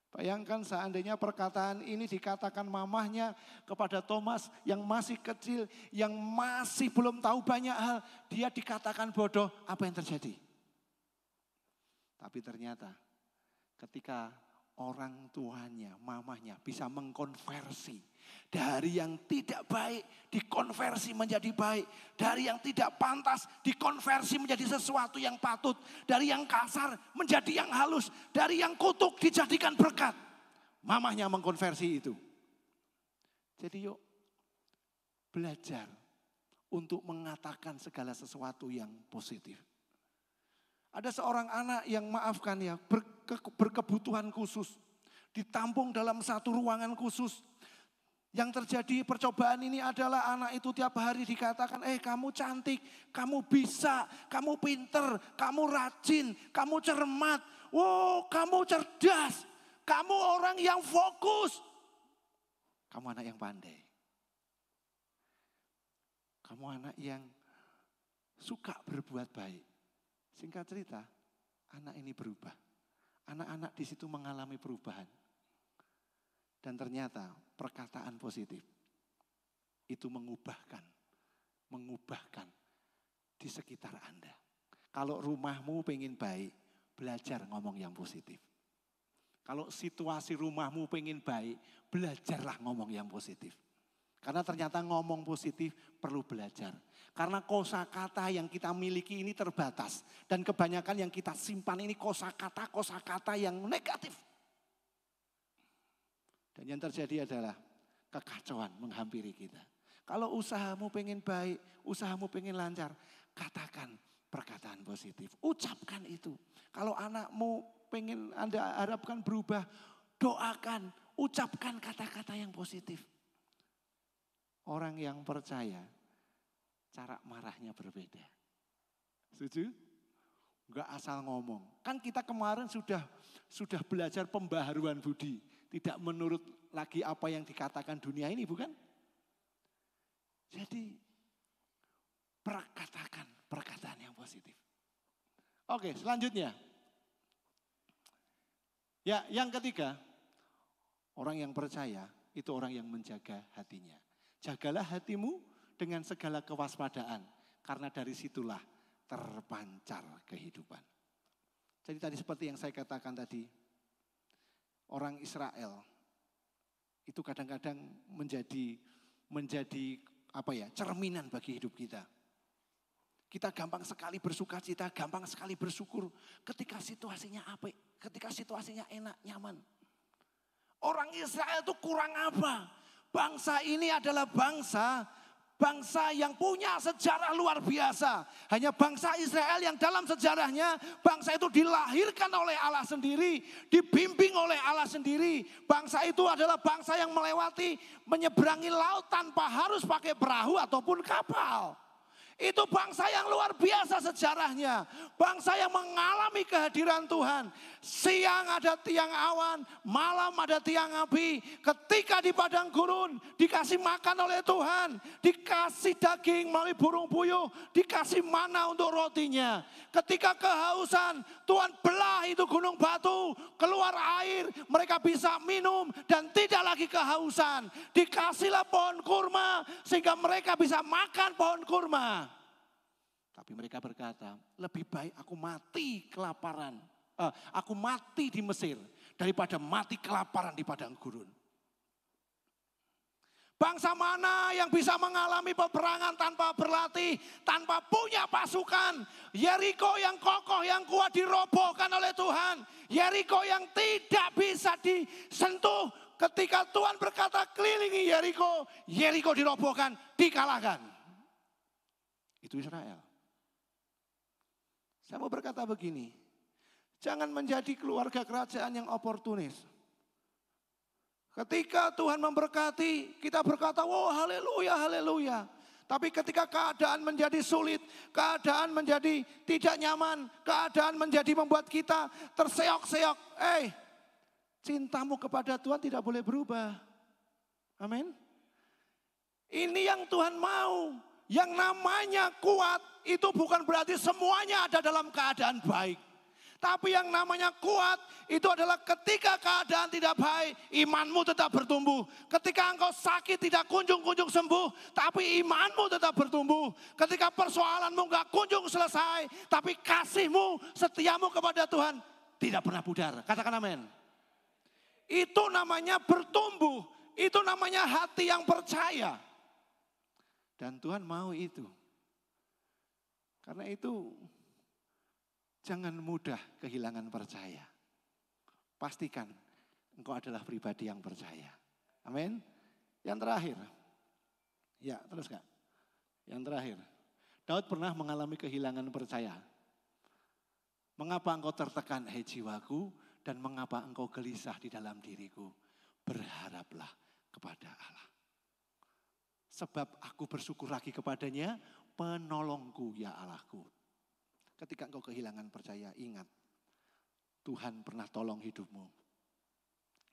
Speaker 5: Bayangkan seandainya perkataan ini dikatakan mamahnya kepada Thomas yang masih kecil, yang masih belum tahu banyak hal. Dia dikatakan bodoh, apa yang terjadi? Tapi ternyata ketika orang tuanya, mamahnya bisa mengkonversi. Dari yang tidak baik dikonversi menjadi baik. Dari yang tidak pantas dikonversi menjadi sesuatu yang patut. Dari yang kasar menjadi yang halus. Dari yang kutuk dijadikan berkat. Mamahnya mengkonversi itu. Jadi yuk belajar untuk mengatakan segala sesuatu yang positif. Ada seorang anak yang maafkan ya berkebutuhan khusus. Ditampung dalam satu ruangan khusus. Yang terjadi percobaan ini adalah anak itu tiap hari dikatakan, kamu cantik, kamu bisa, kamu pinter, kamu rajin, kamu cermat, wow kamu cerdas, kamu orang yang fokus, kamu anak yang pandai, kamu anak yang suka berbuat baik. Singkat cerita, anak ini berubah, anak-anak di situ mengalami perubahan. Dan ternyata perkataan positif itu mengubahkan di sekitar Anda. Kalau rumahmu pengen baik, belajar ngomong yang positif. Kalau situasi rumahmu pengen baik, belajarlah ngomong yang positif. Karena ternyata ngomong positif perlu belajar. Karena kosakata yang kita miliki ini terbatas. Dan kebanyakan yang kita simpan ini kosakata yang negatif. Dan yang terjadi adalah kekacauan menghampiri kita. Kalau usahamu pengen baik, usahamu pengen lancar, katakan perkataan positif. Ucapkan itu. Kalau anakmu pengen Anda harapkan berubah, doakan, ucapkan kata-kata yang positif. Orang yang percaya, cara marahnya berbeda. Setuju? Enggak asal ngomong. Kan kita kemarin sudah belajar pembaharuan budi. Tidak menurut lagi apa yang dikatakan dunia ini, bukan? Jadi perkatakan perkataan yang positif. Oke, selanjutnya. Ya, yang ketiga, orang yang percaya itu orang yang menjaga hatinya. Jagalah hatimu dengan segala kewaspadaan, karena dari situlah terpancar kehidupan. Jadi tadi seperti yang saya katakan tadi, orang Israel itu kadang-kadang menjadi cerminan bagi hidup kita. Kita gampang sekali bersuka cita, gampang sekali bersyukur ketika situasinya apik, ketika situasinya enak, nyaman. Orang Israel itu kurang apa? Bangsa ini adalah bangsa yang punya sejarah luar biasa. Hanya bangsa Israel yang dalam sejarahnya, bangsa itu dilahirkan oleh Allah sendiri, dibimbing oleh Allah sendiri. Bangsa itu adalah bangsa yang menyeberangi laut tanpa harus pakai perahu ataupun kapal. Itu bangsa yang luar biasa sejarahnya. Bangsa yang mengalami kehadiran Tuhan. Siang ada tiang awan, malam ada tiang api. Ketika di padang gurun dikasih makan oleh Tuhan. Dikasih daging melalui burung puyuh. Dikasih mana untuk rotinya. Ketika kehausan, Tuhan belah itu gunung batu. Keluar air, mereka bisa minum dan tidak lagi kehausan. Dikasihlah pohon kurma sehingga mereka bisa makan pohon kurma. Tapi mereka berkata, lebih baik aku mati kelaparan. Aku mati di Mesir daripada mati kelaparan di padang gurun. Bangsa mana yang bisa mengalami peperangan tanpa berlatih, tanpa punya pasukan. Yeriko yang kokoh, yang kuat dirobohkan oleh Tuhan. Yeriko yang tidak bisa disentuh. Ketika Tuhan berkata kelilingi Yeriko, Yeriko dirobohkan, dikalahkan. Itu Israel. Saya mau berkata begini, jangan menjadi keluarga kerajaan yang oportunis. Ketika Tuhan memberkati, kita berkata, wow haleluya, haleluya. Tapi ketika keadaan menjadi sulit, keadaan menjadi tidak nyaman, keadaan menjadi membuat kita terseok-seok. Cintamu kepada Tuhan tidak boleh berubah. Amin. Ini yang Tuhan mau. Yang namanya kuat itu bukan berarti semuanya ada dalam keadaan baik. Tapi yang namanya kuat itu adalah ketika keadaan tidak baik, imanmu tetap bertumbuh. Ketika engkau sakit tidak kunjung-kunjung sembuh, tapi imanmu tetap bertumbuh. Ketika persoalanmu gak kunjung selesai, tapi kasihmu, setiamu kepada Tuhan tidak pernah pudar. Katakan amin. Itu namanya bertumbuh, itu namanya hati yang percaya. Dan Tuhan mau itu. Karena itu jangan mudah kehilangan percaya. Pastikan engkau adalah pribadi yang percaya. Amin. Yang terakhir. Ya, terus Kak. Yang terakhir. Daud pernah mengalami kehilangan percaya. Mengapa engkau tertekan, hai jiwaku, dan mengapa engkau gelisah di dalam diriku? Berharaplah kepada Allah. Sebab aku bersyukur lagi kepadanya, penolongku ya Allahku. Ketika engkau kehilangan percaya, ingat Tuhan pernah tolong hidupmu.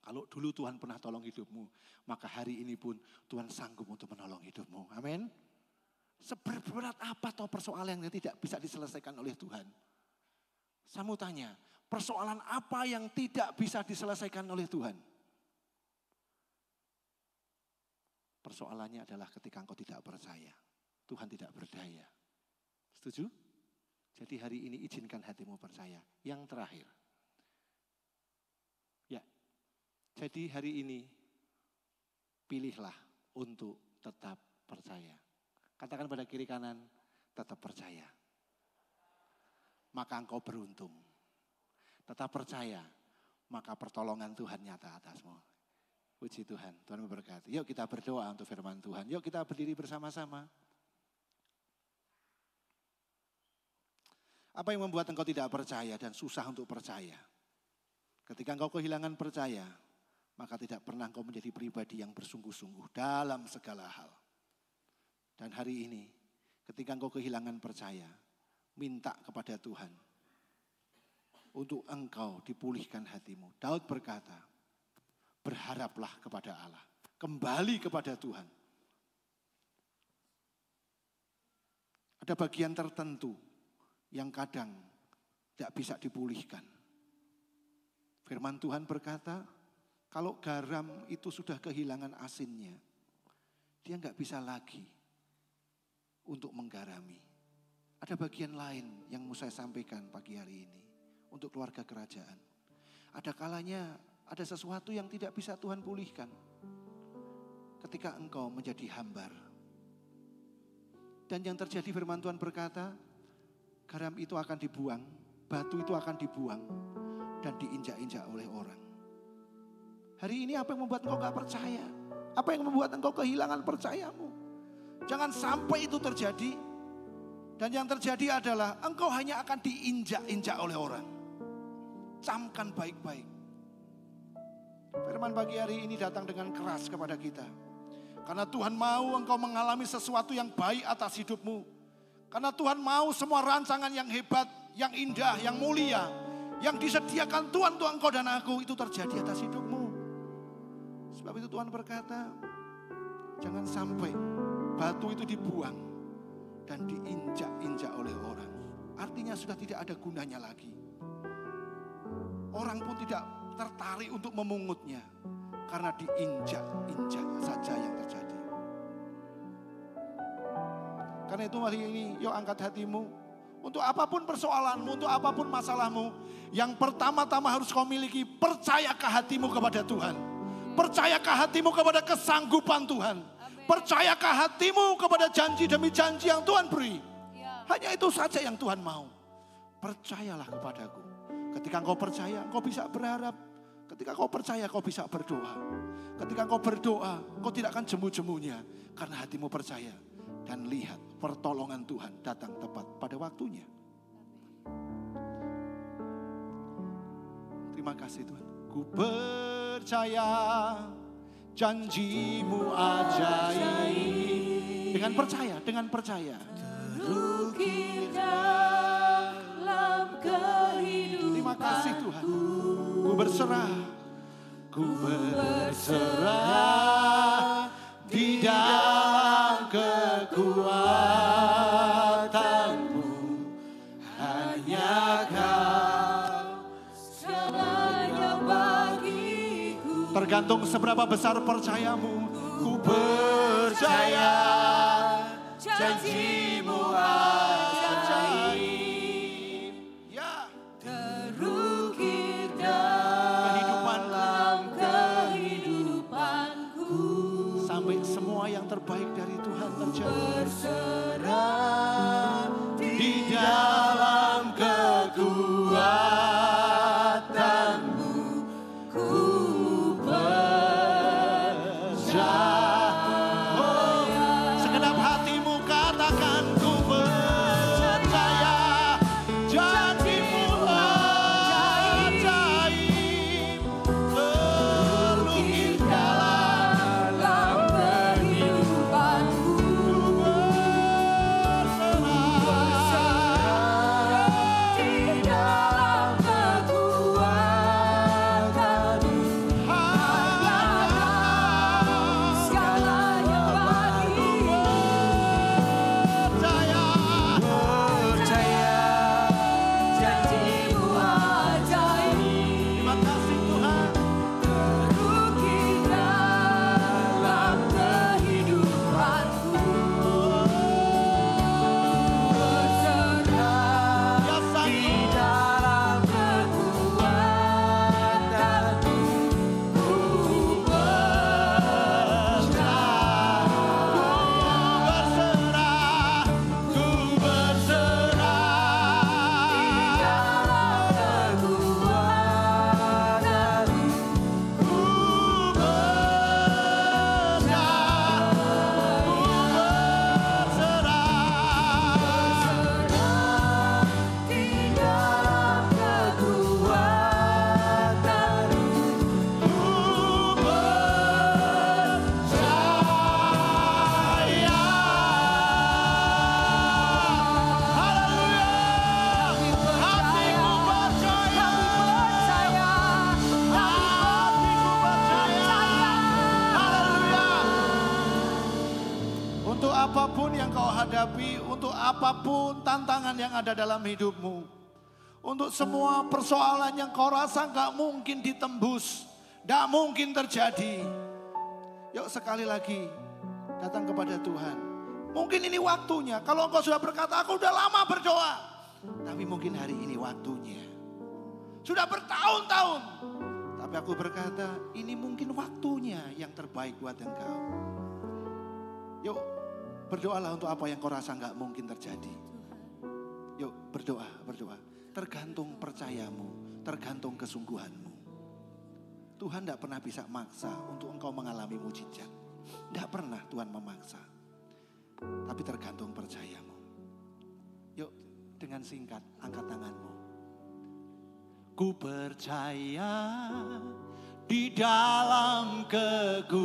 Speaker 5: Kalau dulu Tuhan pernah tolong hidupmu, maka hari ini pun Tuhan sanggup untuk menolong hidupmu. Amin. Seberat apa toh persoalan yang tidak bisa diselesaikan oleh Tuhan? Saya mau tanya, persoalan apa yang tidak bisa diselesaikan oleh Tuhan? Persoalannya adalah ketika engkau tidak percaya, Tuhan tidak berdaya. Setuju? Jadi hari ini izinkan hatimu percaya. Yang terakhir. Ya, jadi hari ini pilihlah untuk tetap percaya. Katakan pada kiri kanan, tetap percaya. Maka engkau beruntung. Tetap percaya, maka pertolongan Tuhan nyata atasmu. Puji Tuhan, Tuhan memberkati. Yuk kita berdoa untuk firman Tuhan. Yuk kita berdiri bersama-sama. Apa yang membuat engkau tidak percaya dan susah untuk percaya? Ketika engkau kehilangan percaya, maka tidak pernah engkau menjadi pribadi yang bersungguh-sungguh dalam segala hal. Dan hari ini, ketika engkau kehilangan percaya, minta kepada Tuhan untuk engkau dipulihkan hatimu. Daud berkata, berharaplah kepada Allah. Kembali kepada Tuhan. Ada bagian tertentu yang kadang tidak bisa dipulihkan. Firman Tuhan berkata, kalau garam itu sudah kehilangan asinnya, dia nggak bisa lagi untuk menggarami. Ada bagian lain yang mau saya sampaikan pagi hari ini untuk keluarga kerajaan. Ada kalanya ada sesuatu yang tidak bisa Tuhan pulihkan ketika engkau menjadi hambar. Dan yang terjadi firman Tuhan berkata, garam itu akan dibuang, batu itu akan dibuang dan diinjak-injak oleh orang. Hari ini apa yang membuat engkau gak percaya? Apa yang membuat engkau kehilangan percayamu? Jangan sampai itu terjadi. Dan yang terjadi adalah engkau hanya akan diinjak-injak oleh orang. Camkan baik-baik. Firman pagi hari ini datang dengan keras kepada kita. Karena Tuhan mau engkau mengalami sesuatu yang baik atas hidupmu. Karena Tuhan mau semua rancangan yang hebat, yang indah, yang mulia, yang disediakan Tuhan untuk engkau dan aku itu terjadi atas hidupmu. Sebab itu Tuhan berkata, jangan sampai batu itu dibuang dan diinjak-injak oleh orang. Artinya sudah tidak ada gunanya lagi. Orang pun tidak tertarik untuk memungutnya karena diinjak-injak saja yang terjadi. Karena itu hari ini yuk angkat hatimu. Untuk apapun persoalanmu, untuk apapun masalahmu, yang pertama-tama harus kau miliki, percayakah hatimu kepada Tuhan? Percayakah hatimu kepada kesanggupan Tuhan? Percayakah hatimu kepada janji demi janji yang Tuhan beri? Hanya itu saja yang Tuhan mau. Percayalah kepadaku. Ketika engkau percaya, engkau bisa berharap. Ketika kau percaya, kau bisa berdoa. Ketika kau berdoa, kau tidak akan jemu-jemunya. Karena hatimu percaya. Dan lihat pertolongan Tuhan datang tepat pada waktunya. Terima kasih Tuhan. Ku percaya janjimu ajaib. Dengan percaya.
Speaker 4: Terukir dalam kehidupan.
Speaker 5: Terima kasih Tuhan. Ku berserah di dalam kekuatanmu. Hanya Kau
Speaker 4: Segalanya bagiku.
Speaker 5: tergantung seberapa besar percayamu. Ku percaya janjimu ajaib. Ya,
Speaker 4: Terukir dalam kehidupanku.
Speaker 5: sampai semua yang terbaik dari Tuhan terjadi.
Speaker 4: Berserah
Speaker 5: Di dalam kekuatanmu ku percaya. Segenap hatimu katakan ku percaya. Janjimu ajaib. Terukir
Speaker 4: dalam kehidupanku. Di dalam kekuatanmu. Segalanya bagiku.
Speaker 5: apapun yang kau hadapi, untuk apapun tantangan yang ada dalam hidupmu, untuk semua persoalan yang kau rasa gak mungkin ditembus, gak mungkin terjadi. Yuk sekali lagi datang kepada Tuhan. Mungkin ini waktunya. Kalau engkau sudah berkata, aku udah lama berdoa, tapi mungkin hari ini waktunya. Sudah bertahun-tahun, tapi aku berkata, ini mungkin waktunya yang terbaik buat engkau. Yuk berdoalah untuk apa yang kau rasa gak mungkin terjadi. Yuk berdoa. Tergantung percayamu, tergantung kesungguhanmu. Tuhan gak pernah bisa maksa untuk engkau mengalami mujizat. Gak pernah Tuhan memaksa. Tapi tergantung percayamu. Yuk dengan singkat angkat tanganmu. Ku percaya di dalam kekuatanmu,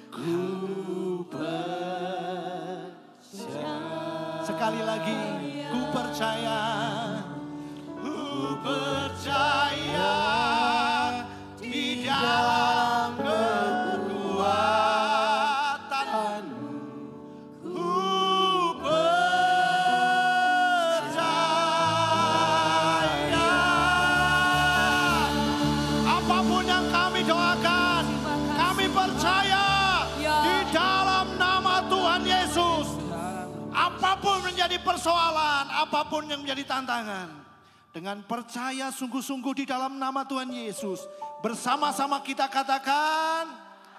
Speaker 5: ku percaya. Sekali lagi, ku percaya. Ku percaya di dalam kekuatanmu, ku percaya. Apapun yang kami doakan, kami percaya di dalam nama Tuhan Yesus. Apapun menjadi persoalan, apapun yang menjadi tantangan, dengan percaya sungguh-sungguh di dalam nama Tuhan Yesus, bersama-sama kita katakan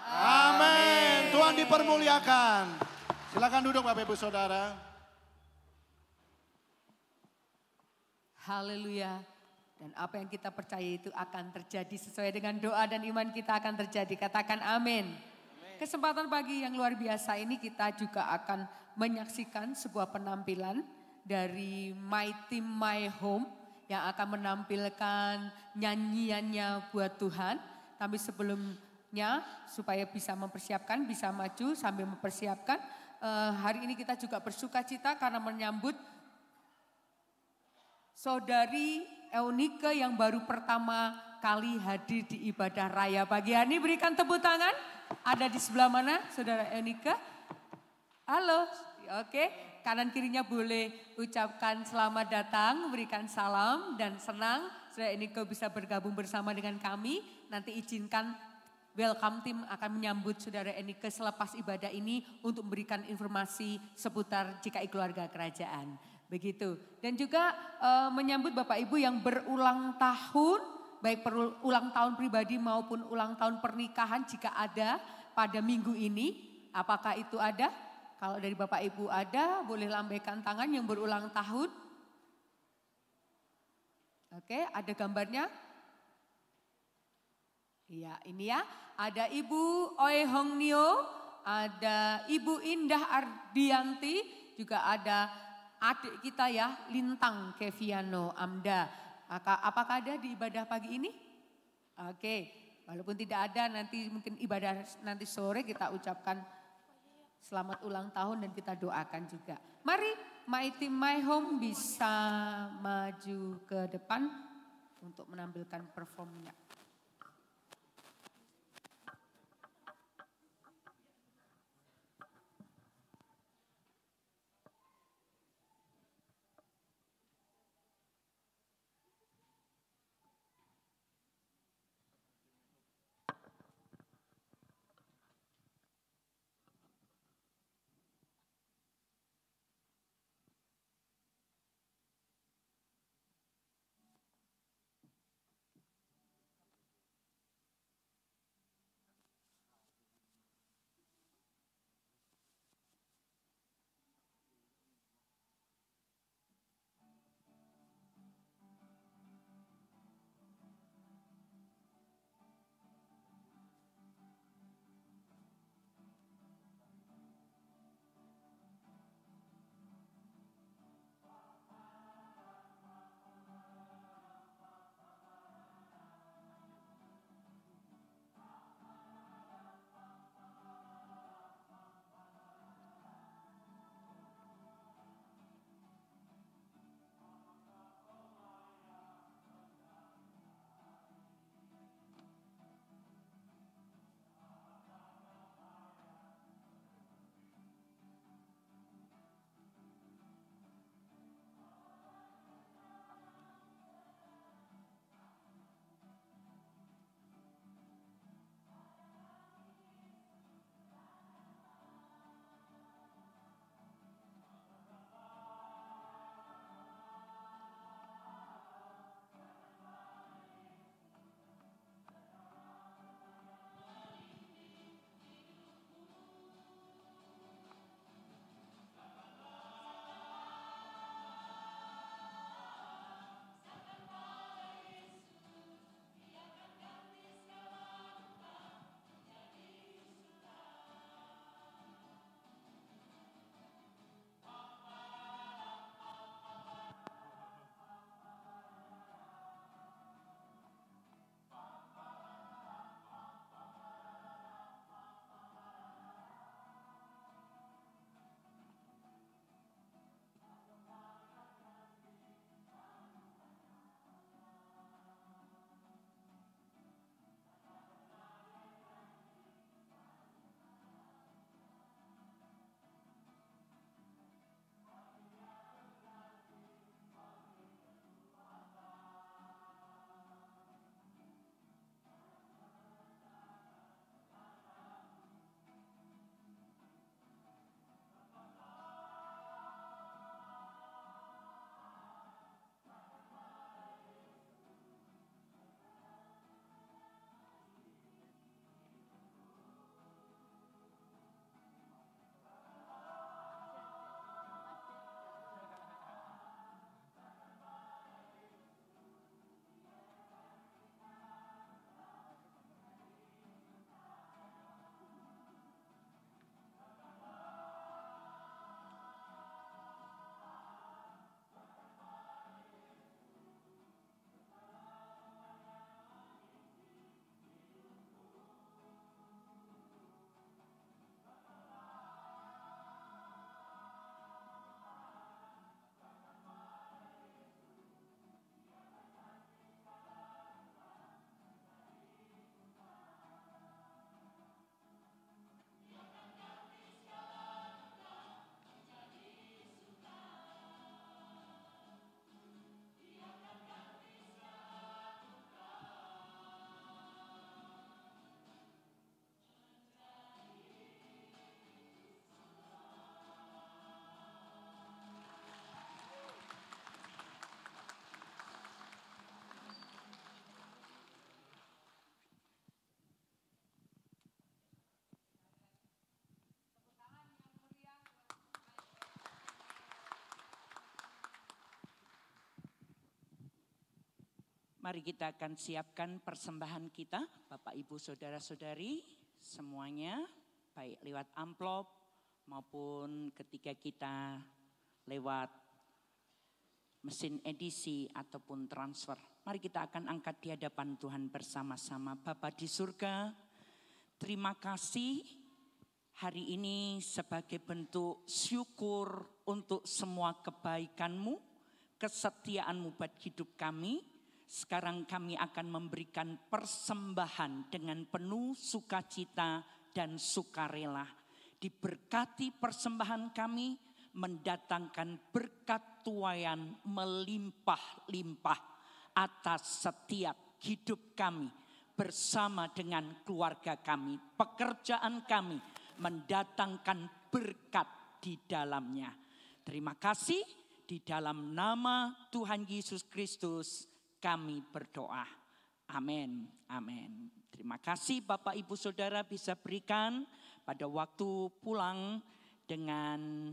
Speaker 5: amin. Tuhan dipermuliakan. Silakan duduk Bapak Ibu Saudara.
Speaker 3: Haleluya. Dan apa yang kita percaya itu akan terjadi sesuai dengan doa dan iman kita akan terjadi. Katakan amin. Kesempatan pagi yang luar biasa ini kita juga akan menyaksikan sebuah penampilan dari My Team My Home yang akan menampilkan nyanyiannya buat Tuhan. Tapi sebelumnya supaya bisa mempersiapkan, bisa maju sambil mempersiapkan. Hari ini kita juga bersuka cita karena menyambut Saudari Eunike yang baru pertama kali hadir di ibadah raya pagi hari ini. Berikan tepuk tangan. Ada di sebelah mana Saudara Eunike? Halo, oke. Kanan kirinya boleh ucapkan selamat datang, berikan salam dan senang Saudara Eunike bisa bergabung bersama dengan kami. Nanti izinkan welcome team akan menyambut Saudara Eunike selepas ibadah ini untuk memberikan informasi seputar GKI Keluarga Kerajaan. Begitu. Dan juga menyambut Bapak Ibu yang berulang tahun, baik ulang tahun pribadi maupun ulang tahun pernikahan jika ada pada minggu ini. Apakah itu ada? Kalau dari Bapak Ibu ada, boleh lambaikan tangan yang berulang tahun. Oke, ada gambarnya? Iya, ini ya. Ada Ibu Oi Hong Nio, ada Ibu Indah Ardianti, juga ada adik kita ya, Lintang Keviano Amda. Apakah ada di ibadah pagi ini? Oke, walaupun tidak ada nanti mungkin ibadah nanti sore kita ucapkan selamat ulang tahun dan kita doakan juga. Mari My Team My Home bisa maju ke depan untuk menampilkan performnya.
Speaker 6: Mari kita akan siapkan persembahan kita, Bapak Ibu Saudara-saudari semuanya, baik lewat amplop maupun ketika kita lewat mesin edisi ataupun transfer. Mari kita akan angkat di hadapan Tuhan bersama-sama. Bapa di surga, terima kasih hari ini sebagai bentuk syukur untuk semua kebaikan-Mu, kesetiaan-Mu buat hidup kami. Sekarang kami akan memberikan persembahan dengan penuh sukacita dan sukarela. Diberkati persembahan kami, mendatangkan berkat tuaian melimpah-limpah atas setiap hidup kami bersama dengan keluarga kami. Pekerjaan kami mendatangkan berkat di dalamnya. Terima kasih, di dalam nama Tuhan Yesus Kristus kami berdoa. Amin. Amin. Terima kasih Bapak Ibu Saudara bisa berikan pada waktu pulang dengan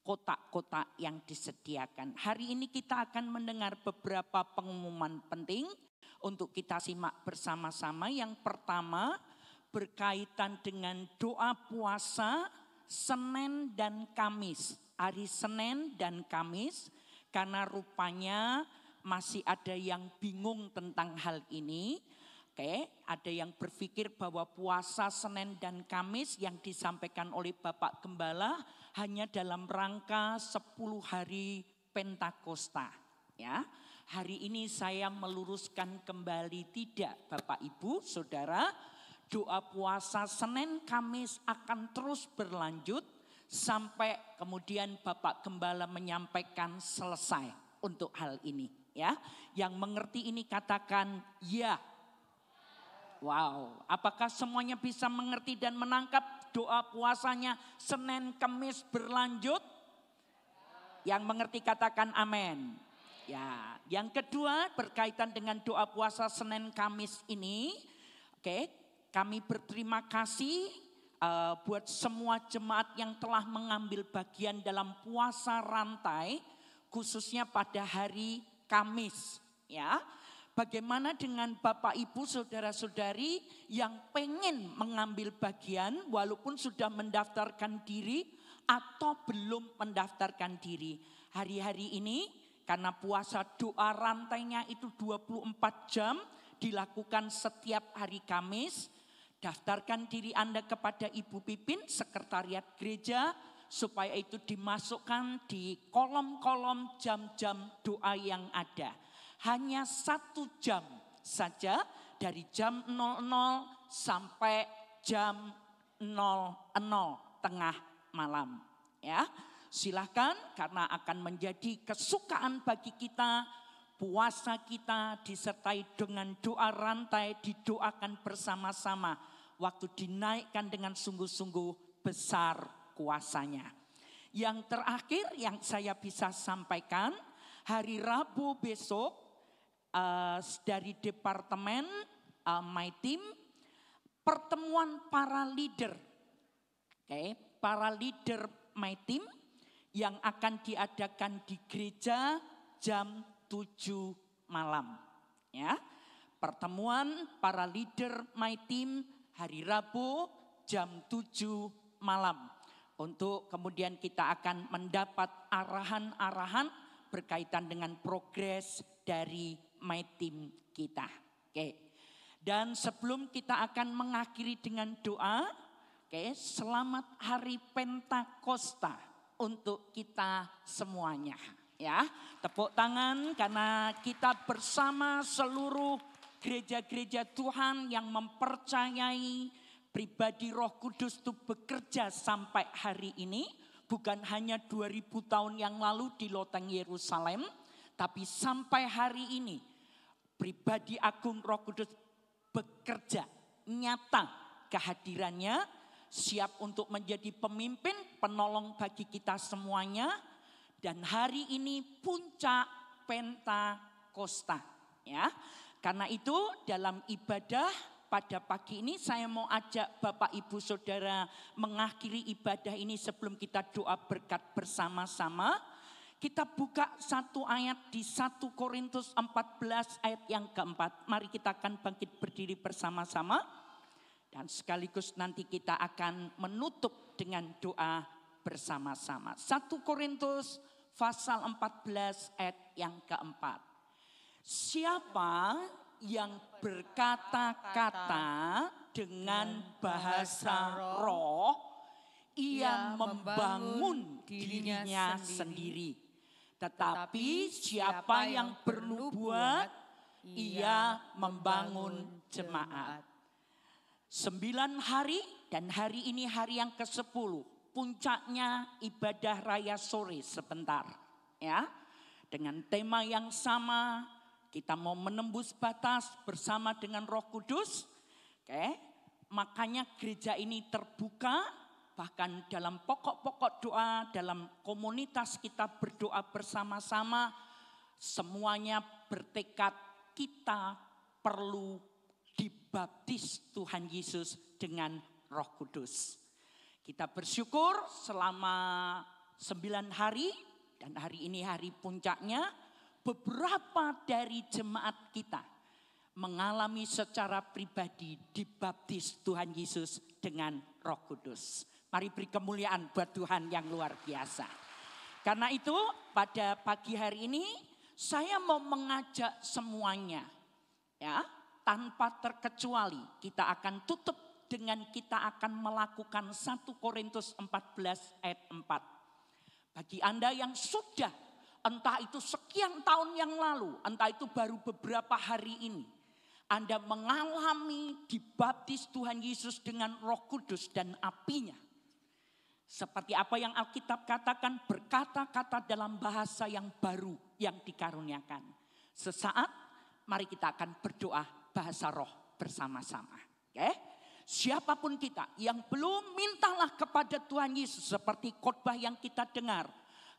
Speaker 6: kotak-kotak yang disediakan. Hari ini kita akan mendengar beberapa pengumuman penting untuk kita simak bersama-sama. Yang pertama berkaitan dengan doa puasa Senin dan Kamis. Hari Senin dan Kamis, karena rupanya masih ada yang bingung tentang hal ini. Oke, ada yang berpikir bahwa puasa Senin dan Kamis yang disampaikan oleh Bapak Gembala hanya dalam rangka 10 hari Pentakosta. Ya, hari ini saya meluruskan kembali, tidak Bapak Ibu Saudara, doa puasa Senin Kamis akan terus berlanjut sampai kemudian Bapak Gembala menyampaikan selesai untuk hal ini. Ya, yang mengerti ini katakan ya. Wow, apakah semuanya bisa mengerti dan menangkap doa puasanya Senin Kamis berlanjut? Yang mengerti katakan amin. Ya, yang kedua berkaitan dengan doa puasa Senin Kamis ini, oke, kami berterima kasih buat semua jemaat yang telah mengambil bagian dalam puasa rantai, khususnya pada hari Kamis, ya. Bagaimana dengan Bapak Ibu Saudara-saudari yang pengen mengambil bagian walaupun sudah mendaftarkan diri atau belum mendaftarkan diri? Hari-hari ini karena puasa doa rantainya itu 24 jam dilakukan setiap hari Kamis. Daftarkan diri Anda kepada Ibu Pipin, Sekretariat Gereja, supaya itu dimasukkan di kolom-kolom jam-jam doa yang ada. Hanya 1 jam saja, dari jam 00 sampai jam 00 tengah malam. Ya, silakan, karena akan menjadi kesukaan bagi kita. Puasa kita disertai dengan doa rantai, didoakan bersama-sama. Waktu dinaikkan dengan sungguh-sungguh besar kuasanya. Yang terakhir yang saya bisa sampaikan, hari Rabu besok dari Departemen My Team, pertemuan para leader. Oke, para leader My Team yang akan diadakan di gereja jam 7 malam. Ya, pertemuan para leader My Team hari Rabu jam 7 malam. Untuk kemudian kita akan mendapat arahan-arahan berkaitan dengan progres dari My Team kita. Oke. Dan sebelum kita akan mengakhiri dengan doa, oke, selamat hari Pentakosta untuk kita semuanya. Ya, tepuk tangan karena kita bersama seluruh gereja-gereja Tuhan yang mempercayai pribadi Roh Kudus itu bekerja sampai hari ini. Bukan hanya 2000 tahun yang lalu di loteng Yerusalem, tapi sampai hari ini pribadi agung Roh Kudus bekerja nyata kehadirannya, siap untuk menjadi pemimpin, penolong bagi kita semuanya. Dan hari ini puncak Pentakosta, ya. Karena itu dalam ibadah pada pagi ini saya mau ajak Bapak Ibu Saudara mengakhiri ibadah ini sebelum kita doa berkat bersama-sama. Kita buka satu ayat di 1 Korintus 14 ayat yang keempat. Mari kita akan bangkit berdiri bersama-sama. Dan sekaligus nanti kita akan menutup dengan doa bersama-sama. 1 Korintus pasal 14 ayat yang keempat. Siapa yang berkata-kata dengan bahasa roh, ia membangun dirinya sendiri. Tetapi siapa yang bernubuat, ia membangun jemaat. 9 hari dan hari ini hari yang ke-10. Puncaknya ibadah raya sore sebentar. Ya, dengan tema yang sama, kita mau menembus batas bersama dengan Roh Kudus. Oke, makanya gereja ini terbuka. Bahkan dalam pokok-pokok doa, dalam komunitas kita berdoa bersama-sama, semuanya bertekad kita perlu dibaptis Tuhan Yesus dengan Roh Kudus. Kita bersyukur selama 9 hari dan hari ini hari puncaknya, beberapa dari jemaat kita mengalami secara pribadi dibaptis Tuhan Yesus dengan Roh Kudus. Mari beri kemuliaan buat Tuhan yang luar biasa. Karena itu pada pagi hari ini saya mau mengajak semuanya, ya, tanpa terkecuali kita akan tutup dengan kita akan melakukan 1 Korintus 14 ayat 4. Bagi Anda yang sudah entah itu sekian tahun yang lalu, entah itu baru beberapa hari ini, Anda mengalami dibaptis Tuhan Yesus dengan Roh Kudus dan apinya. Seperti apa yang Alkitab katakan, berkata-kata dalam bahasa yang baru yang dikaruniakan. Sesaat mari kita akan berdoa bahasa roh bersama-sama. Oke? Siapapun kita yang belum, mintalah kepada Tuhan Yesus seperti khotbah yang kita dengar.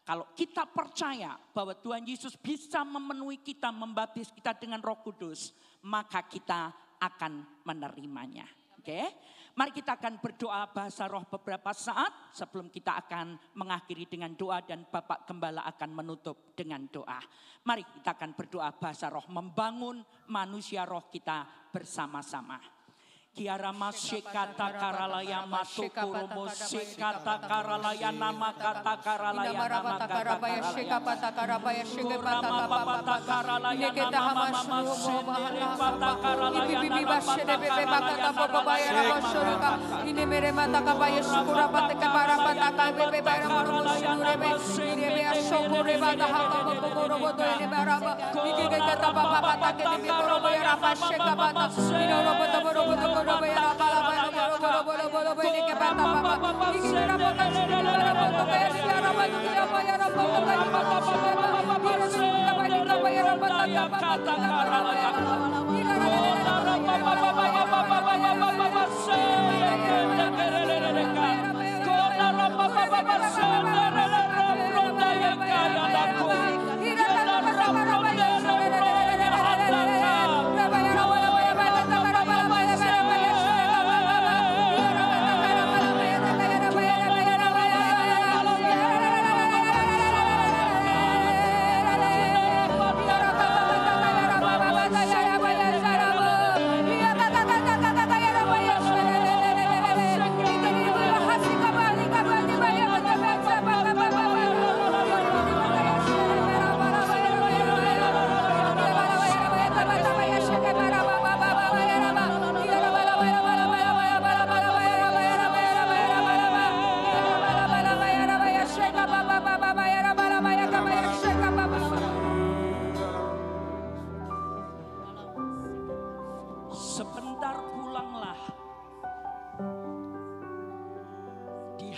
Speaker 6: Kalau kita percaya bahwa Tuhan Yesus bisa memenuhi kita, membaptis kita dengan Roh Kudus, maka kita akan menerimanya. Oke? Mari kita akan berdoa bahasa roh beberapa saat sebelum kita akan mengakhiri dengan doa dan Bapak Gembala akan menutup dengan doa. Mari kita akan berdoa bahasa roh, membangun manusia roh kita bersama-sama. Kiara masyikata karalaya matukurumo sikata karalaya nama kata karalaya nama kata karabaya sikapata karabaya sikapata papata karalaya nama mama sendiri pata karalaya nama pata karalaya babaya rabosuruka ini mere mata kabaya sukurapata kabarapata kabebe karalaya nama sendiri asokure bata hakamo pokoroboto ini baraba iki kata papata kene borobaya rabasikapata ini roboto boroboto Bayar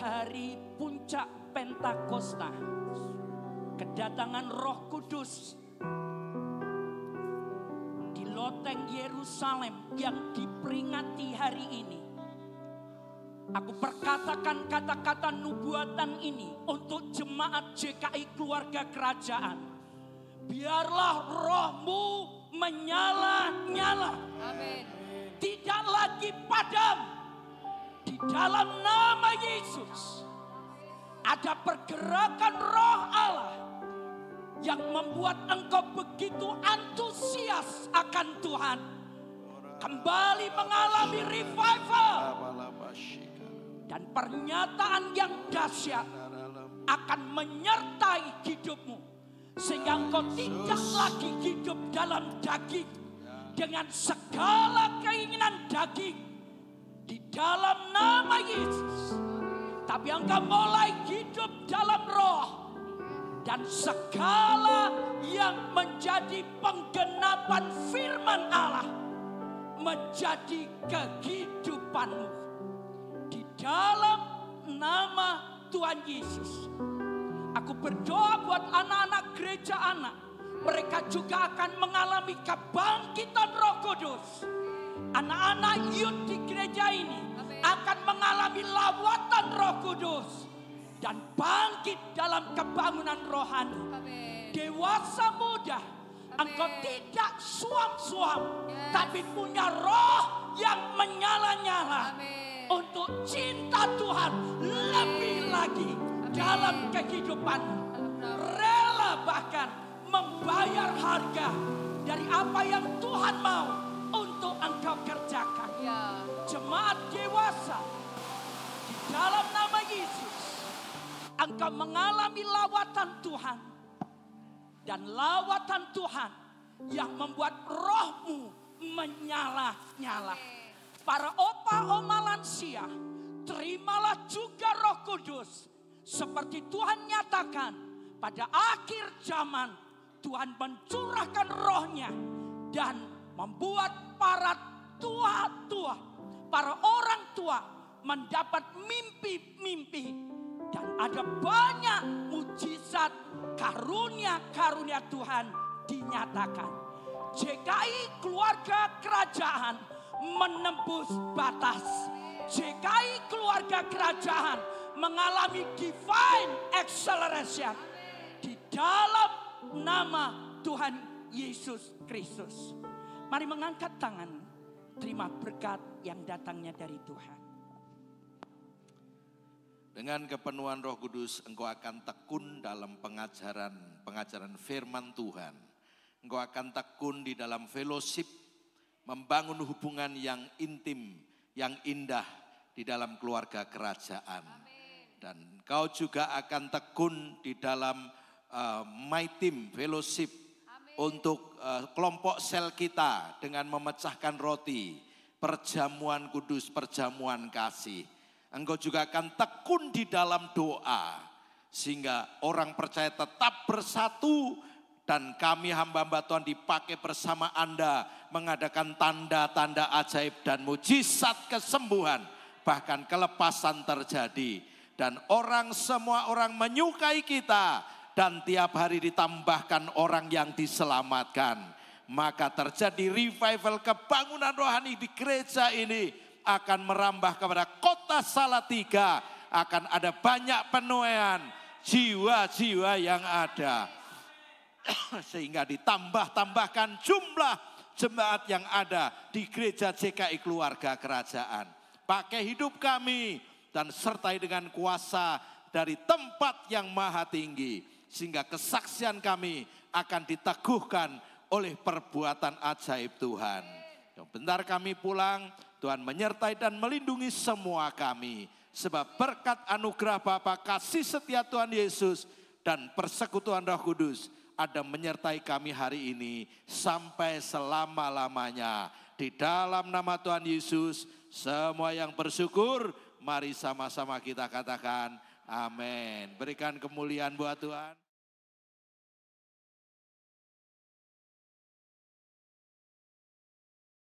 Speaker 6: hari puncak Pentakosta, kedatangan Roh Kudus di loteng Yerusalem yang diperingati hari ini. Aku perkatakan kata-kata nubuatan ini untuk jemaat JKI Keluarga Kerajaan. Biarlah rohmu menyala-nyala.
Speaker 3: Amin.
Speaker 6: Tidak lagi padam. Di dalam nama Yesus ada pergerakan roh Allah yang membuat engkau begitu antusias akan Tuhan. Kembali mengalami revival. Dan pernyataan yang dahsyat akan menyertai hidupmu. Sehingga engkau tidak lagi hidup dalam daging. Dengan segala keinginan daging. Di dalam nama Yesus. Tapi engkau mulai hidup dalam roh. Dan segala yang menjadi penggenapan firman Allah menjadi kehidupanmu. Di dalam nama Tuhan Yesus. Aku berdoa buat anak-anak gereja anak. Mereka juga akan mengalami kebangkitan Roh Kudus. Anak-anak youth di gereja ini akan mengalami lawatan Roh Kudus. Dan bangkit dalam kebangunan rohani. Dewasa muda, engkau tidak suam-suam, tapi punya roh yang menyala-nyala. Untuk cinta Tuhan lebih lagi dalam kehidupanmu. Rela bahkan membayar harga dari apa yang Tuhan mau untuk engkau kerjakan. Jemaat dewasa, di dalam nama Yesus, engkau mengalami lawatan Tuhan. Dan lawatan Tuhan yang membuat rohmu menyala-nyala. Para opa oma lansia, terimalah juga Roh Kudus. Seperti Tuhan nyatakan, pada akhir zaman Tuhan mencurahkan rohnya. Dan membuat para tua-tua, para orang tua mendapat mimpi-mimpi. Dan ada banyak mujizat karunia-karunia Tuhan dinyatakan. JKI keluarga kerajaan menembus batas. JKI keluarga kerajaan mengalami divine acceleration. Di dalam nama Tuhan Yesus Kristus. Mari mengangkat tangan. Terima berkat yang datangnya dari Tuhan.
Speaker 7: Dengan kepenuhan Roh Kudus, engkau akan tekun dalam pengajaran firman Tuhan. Engkau akan tekun di dalam fellowship, membangun hubungan yang intim, yang indah di dalam keluarga kerajaan. Dan engkau juga akan tekun di dalam my team fellowship untuk kelompok sel kita dengan memecahkan roti, perjamuan kudus, perjamuan kasih. Engkau juga akan tekun di dalam doa. Sehingga orang percaya tetap bersatu. Dan kami hamba-hamba Tuhan dipakai bersama Anda. Mengadakan tanda-tanda ajaib dan mujizat kesembuhan. Bahkan kelepasan terjadi. Dan semua orang menyukai kita. Dan tiap hari ditambahkan orang yang diselamatkan. Maka terjadi revival kebangunan rohani di gereja ini. Akan merambah kepada kota Salatiga. Akan ada banyak penuaian jiwa-jiwa yang ada. Sehingga ditambahkan jumlah jemaat yang ada di gereja JKI keluarga kerajaan. Pakai hidup kami dan sertai dengan kuasa dari tempat yang maha tinggi. Sehingga kesaksian kami akan diteguhkan oleh perbuatan ajaib Tuhan. Bentar kami pulang, Tuhan menyertai dan melindungi semua kami. Sebab berkat anugerah Bapa, kasih setia Tuhan Yesus, dan persekutuan Roh Kudus ada menyertai kami hari ini sampai selama-lamanya. Di dalam nama Tuhan Yesus, semua yang bersyukur, mari sama-sama kita katakan amin. Berikan kemuliaan buat Tuhan.